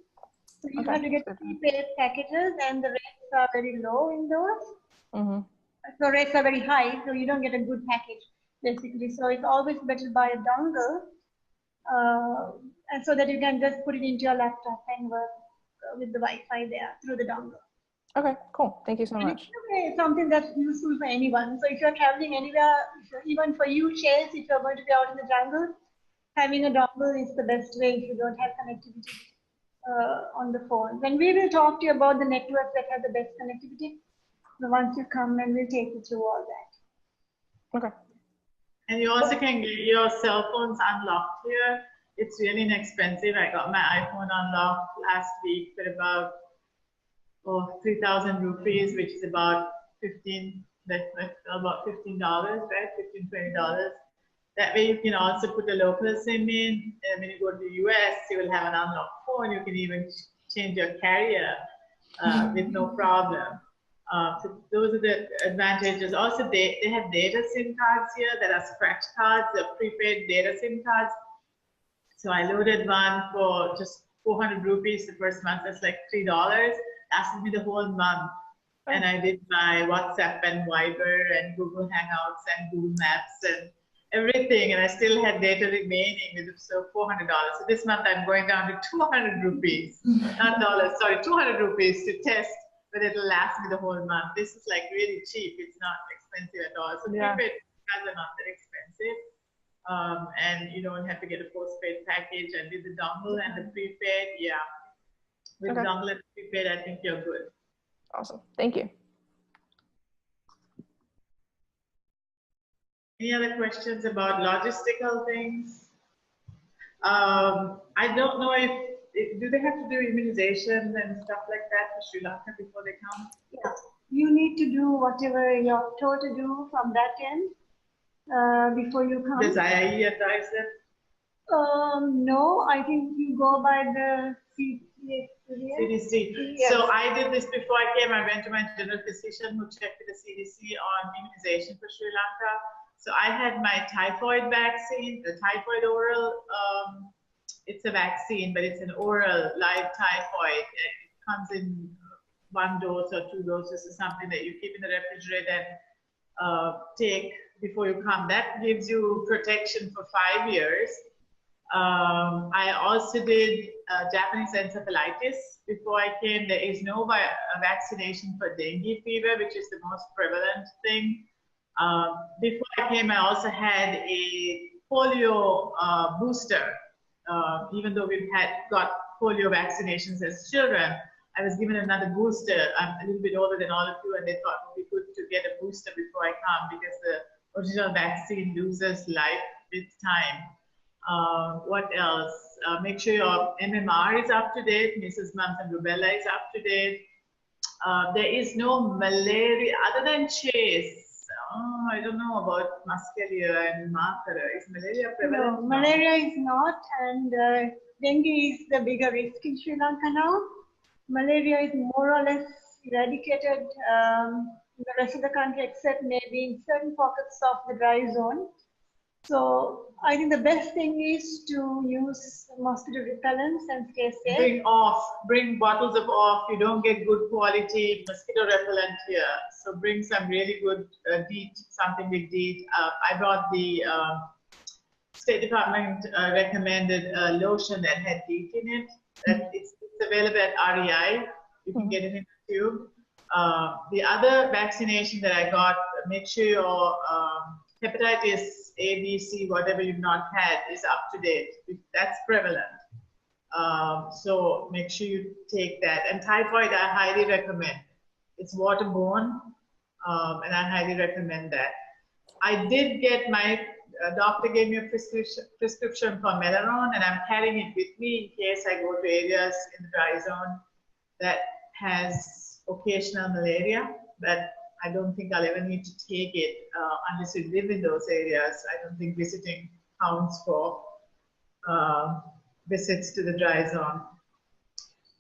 So you have to get prepaid packages, and the rates are very low in those. Mm-hmm. So rates are very high, so you don't get a good package basically. So it's always better to buy a dongle, and so that you can just put it into your laptop and work with the Wi-Fi there through the dongle. Okay, cool. Thank you so much. It's something that's useful for anyone. So if you're traveling anywhere, even for you, Chase, if you're going to be out in the jungle, having a dongle is the best way if you don't have connectivity on the phone. Then we will talk to you about the networks that have the best connectivity. So once you come, and we'll take you through all that. Okay. And you also can get your cell phones unlocked here. It's really inexpensive. I got my iPhone unlocked last week for about 3,000 rupees, which is about $15, right? $15, $20. That way you can also put the local SIM in. And when you go to the US, you will have an unlocked phone. You can even change your carrier with no problem. So those are the advantages. Also, they have data SIM cards here that are scratch cards, the prepaid data SIM cards. So I loaded one for just 400 rupees the first month. That's like $3. Lasted me the whole month. And I did my WhatsApp and Viber and Google Hangouts and Google Maps and everything. And I still had data remaining with so $400. So this month I'm going down to 200 rupees, not dollars, sorry, 200 rupees to test, but it'll last me the whole month. This is like really cheap. It's not expensive at all. So prepaid cards are not that expensive. And you don't have to get a postpaid package, and with the dongle and the prepaid, with the dongle and prepaid, I think you're good. Awesome. Thank you. Any other questions about logistical things? I don't know if do they have to do immunization and stuff like that for Sri Lanka before they come? Yeah, you need to do whatever you're told to do from that end before you come. Does IIE advise them? No, I think you go by the CDC. Yes. So I did this before I came. I went to my general physician who checked with the CDC on immunization for Sri Lanka. So I had my typhoid vaccine, the typhoid oral. It's a vaccine, but it's an oral live typhoid. It comes in 1 dose or 2 doses or something that you keep in the refrigerator and take before you come. That gives you protection for 5 years. I also did Japanese encephalitis before I came. There is no vaccination for dengue fever, which is the most prevalent thing. Before I came, I also had a polio booster. Even though we've got polio vaccinations as children, I was given another booster. I'm a little bit older than all of you, and they thought it would be good to get a booster before I come because the original vaccine loses life with time. What else? Make sure your MMR is up to date, measles, mumps, and rubella is up to date. There is no malaria other than chase. Oh, I don't know about muscaria and markera. Is malaria prevalent? No, malaria is not, and dengue is the bigger risk in Sri Lanka now. Malaria is more or less eradicated in the rest of the country, except maybe in certain pockets of the dry zone. So I think the best thing is to use mosquito repellents and stay safe. Bring bottles of off. You don't get good quality mosquito repellent here. So bring some really good DEET, something with DEET. I brought the State Department recommended lotion that had DEET in it. It's available at REI. You can get it in a tube. The other vaccination that I got, make sure your hepatitis A, B, C, whatever you've not had is up to date. That's prevalent. So make sure you take that. And typhoid, I highly recommend. It's waterborne, and I highly recommend that. I did get my doctor gave me a prescription for Melaron, and I'm carrying it with me in case I go to areas in the dry zone that has occasional malaria. But I don't think I'll ever need to take it unless you live in those areas. I don't think visiting counts for visits to the dry zone.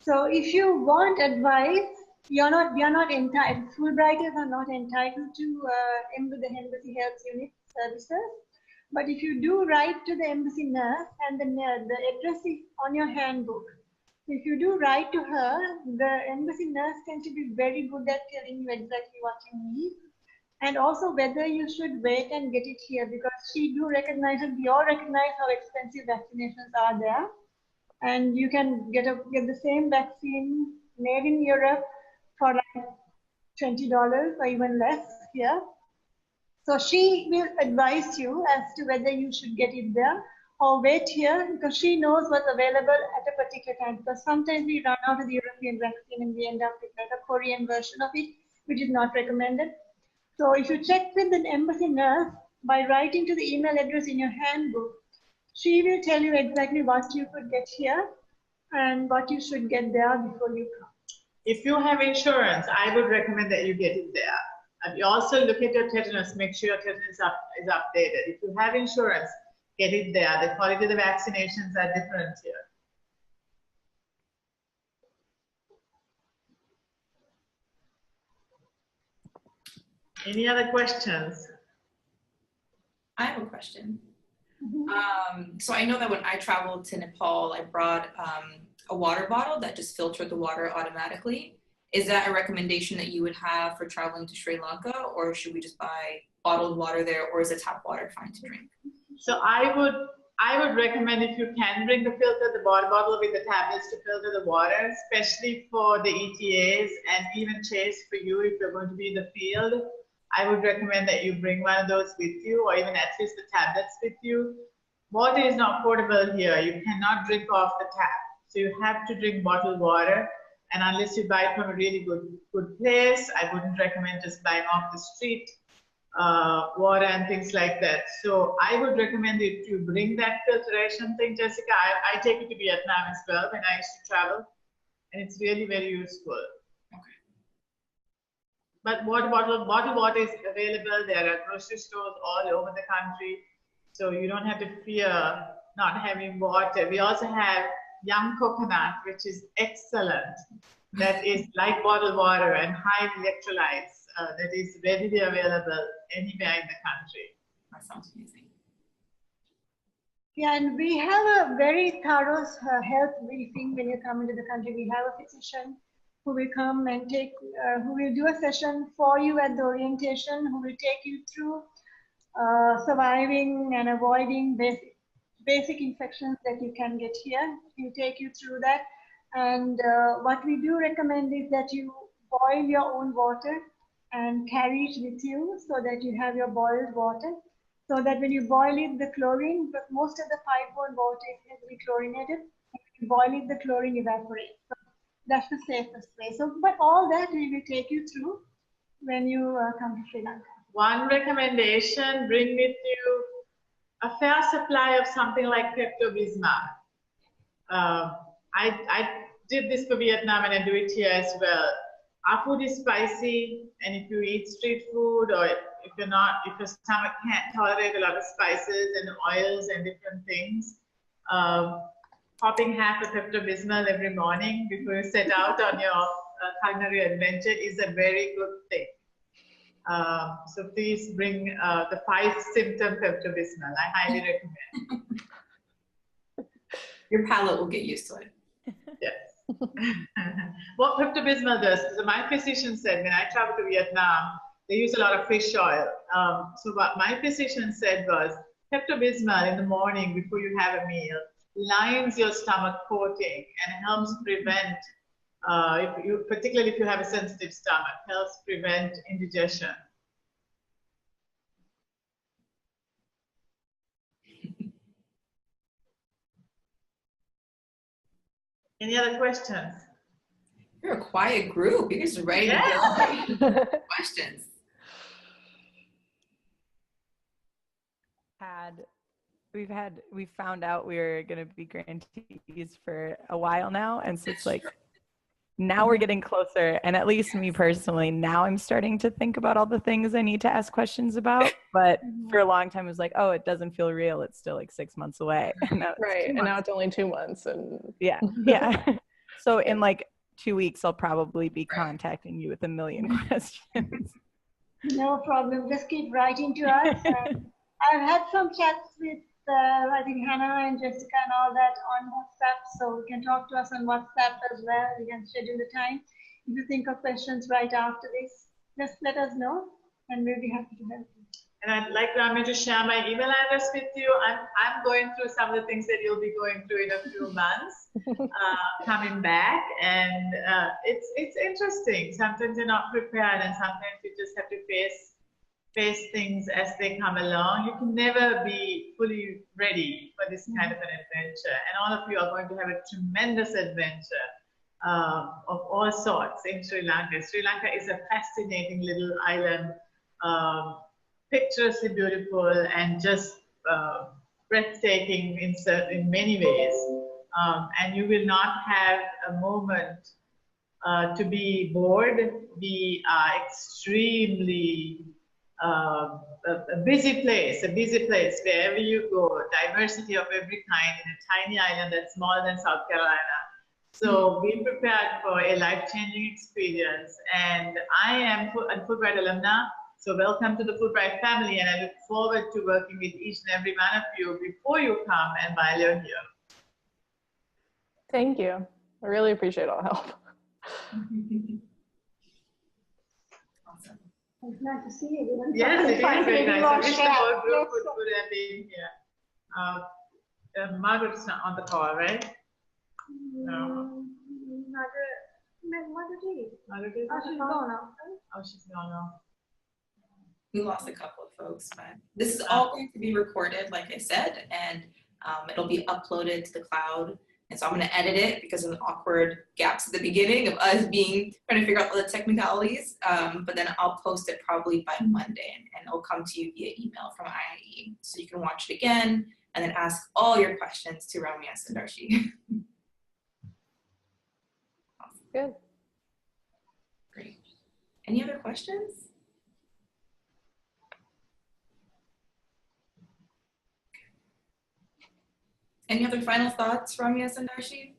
So if you want advice, we are not entitled, Fulbrighters are not entitled to the Embassy Health Unit services. But if you do write to the embassy nurse, and the address is on your handbook. So if you do write to her, the embassy nurse tends to be very good at telling you exactly what you need, and also whether you should wait and get it here, because we all recognize how expensive vaccinations are there, and you can get the same vaccine made in Europe for like $20 or even less here. So she will advise you as to whether you should get it there or wait here, because she knows what's available at a particular time. Because sometimes we run out of the European vaccine and we end up with like a Korean version of it, which is not recommended. So if you check with an embassy nurse by writing to the email address in your handbook, she will tell you exactly what you could get here and what you should get there before you come. If you have insurance, I would recommend that you get it there. And you also look at your tetanus, make sure your tetanus is updated. If you have insurance, get it there. The quality of the vaccinations are different here. Any other questions? I have a question. So I know that when I traveled to Nepal, I brought a water bottle that just filtered the water automatically. Is that a recommendation that you would have for traveling to Sri Lanka, or should we just buy bottled water there, or is the tap water fine to drink? So I would recommend, if you can bring the filter, the water bottle with the tablets to filter the water, especially for the ETAs and even Chase for you if you're going to be in the field. I would recommend that you bring one of those with you, or even at least the tablets with you. Water is not portable here. You cannot drink off the tap. So you have to drink bottled water. And unless you buy it from a really good place, I wouldn't recommend just buying off the street. water and things like that. So I would recommend you to bring that filtration thing, Jessica. I take it to Vietnam as well when I used to travel, and it's really very useful. Okay. But bottled water is available. There are grocery stores all over the country, so you don't have to fear not having water. We also have young coconut, which is excellent. That is like bottled water and high electrolytes. That is readily available anywhere in the country. That sounds amazing. Yeah, and we have a very thorough health briefing when you come into the country. We have a physician who will come and who will do a session for you at the orientation, who will take you through surviving and avoiding basic infections that you can get here. He'll take you through that. And what we do recommend is that you boil your own water and carry it with you so that you have your boiled water. So that when you boil it, the chlorine, but most of the pipeline water is heavily chlorinated. When you boil it, the chlorine evaporates. So that's the safest way. So, but all that we will take you through when you come to Sri Lanka. One recommendation, bring with you a fair supply of something like Pepto-Bismol. I did this for Vietnam and I do it here as well. Our food is spicy, and if you eat street food, or if your stomach can't tolerate a lot of spices and oils and different things, popping half a Pepto-Bismol every morning before you set out on your culinary adventure is a very good thing. So please bring the 5-symptom Pepto-Bismol. I highly recommend. Your palate will get used to it. Yes. What Pepto-Bismol does, so my physician said when I traveled to Vietnam, they use a lot of fish oil. So what my physician said was, Pepto-Bismol in the morning before you have a meal lines your stomach coating and helps prevent, particularly if you have a sensitive stomach, helps prevent indigestion. Any other questions? You're a quiet group. You're just ready to go. Questions. We found out we were going to be grantees for a while now, and so it's like now we're getting closer, and at least me personally, now I'm starting to think about all the things I need to ask questions about. But for a long time it was like, oh, it doesn't feel real, it's still like 6 months away. And now Right, and now it's only 2 months, and yeah. So in like 2 weeks I'll probably be contacting you with a million questions. No problem, just keep writing to us. I've had some chats with I think Hannah and Jessica and all that on WhatsApp, so you can talk to us on WhatsApp as well. You can schedule the time. If you think of questions right after this, just let us know and we'll be happy to help you. And I'd like Rami to share my email address with you. I'm going through some of the things that you'll be going through in a few months, coming back, and it's interesting. Sometimes you're not prepared, and sometimes you just have to face things as they come along. You can never be fully ready for this kind of an adventure, and all of you are going to have a tremendous adventure of all sorts in Sri Lanka. Sri Lanka is a fascinating little island, picturesquely beautiful and just breathtaking in many ways, and you will not have a moment to be bored. We are extremely a busy place wherever you go, diversity of every kind in a tiny island that's smaller than South Carolina. So be prepared for a life-changing experience. And I am a Fulbright alumna, so welcome to the Fulbright family, and I look forward to working with each and every one of you before you come and while you're here. thank you. I really appreciate all the help. Awesome. It's nice to see everyone. Yes, it is very nice. I wish the whole group Yes. would have been here. Margaret's not on the call, right? No. Margaret is. Margaret is Oh, on the she's call? gone now. Oh, she's gone now. We lost a couple of folks, but this is all going to be recorded, like I said, and it'll be uploaded to the cloud And so I'm going to edit it because of the awkward gaps at the beginning of us trying to figure out all the technicalities. But then I'll post it probably by Monday, and it'll come to you via email from IIE. So you can watch it again and then ask all your questions to Ramya and Darshi. Awesome. Good. Great. Any other questions? Any other final thoughts, Ramya and Darshi?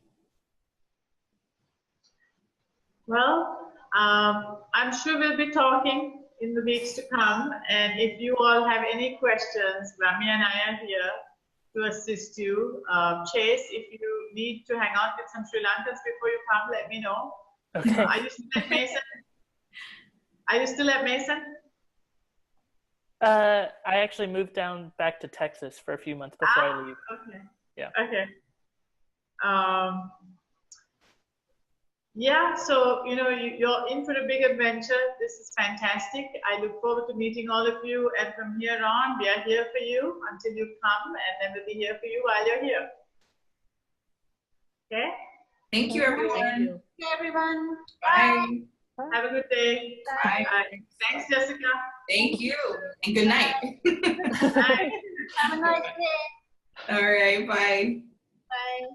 Well, I'm sure we'll be talking in the weeks to come. And if you all have any questions, Ramya and I are here to assist you. Chase, if you need to hang out with some Sri Lankans before you come, let me know. Okay. Are you still at Mason? Are you still at Mason? I actually moved down back to Texas for a few months before I leave. Okay. Yeah. Okay. Yeah, so, you know, you're in for a big adventure. This is fantastic. I look forward to meeting all of you. And from here on, we are here for you until you come, and then we'll be here for you while you're here. Okay? Thank you, everyone. Thank you. Okay, everyone. Bye. Have a good day. Bye. Bye. Thanks, Jessica. Thank you. And good night. Bye. Have a nice day. All right. Bye. Bye.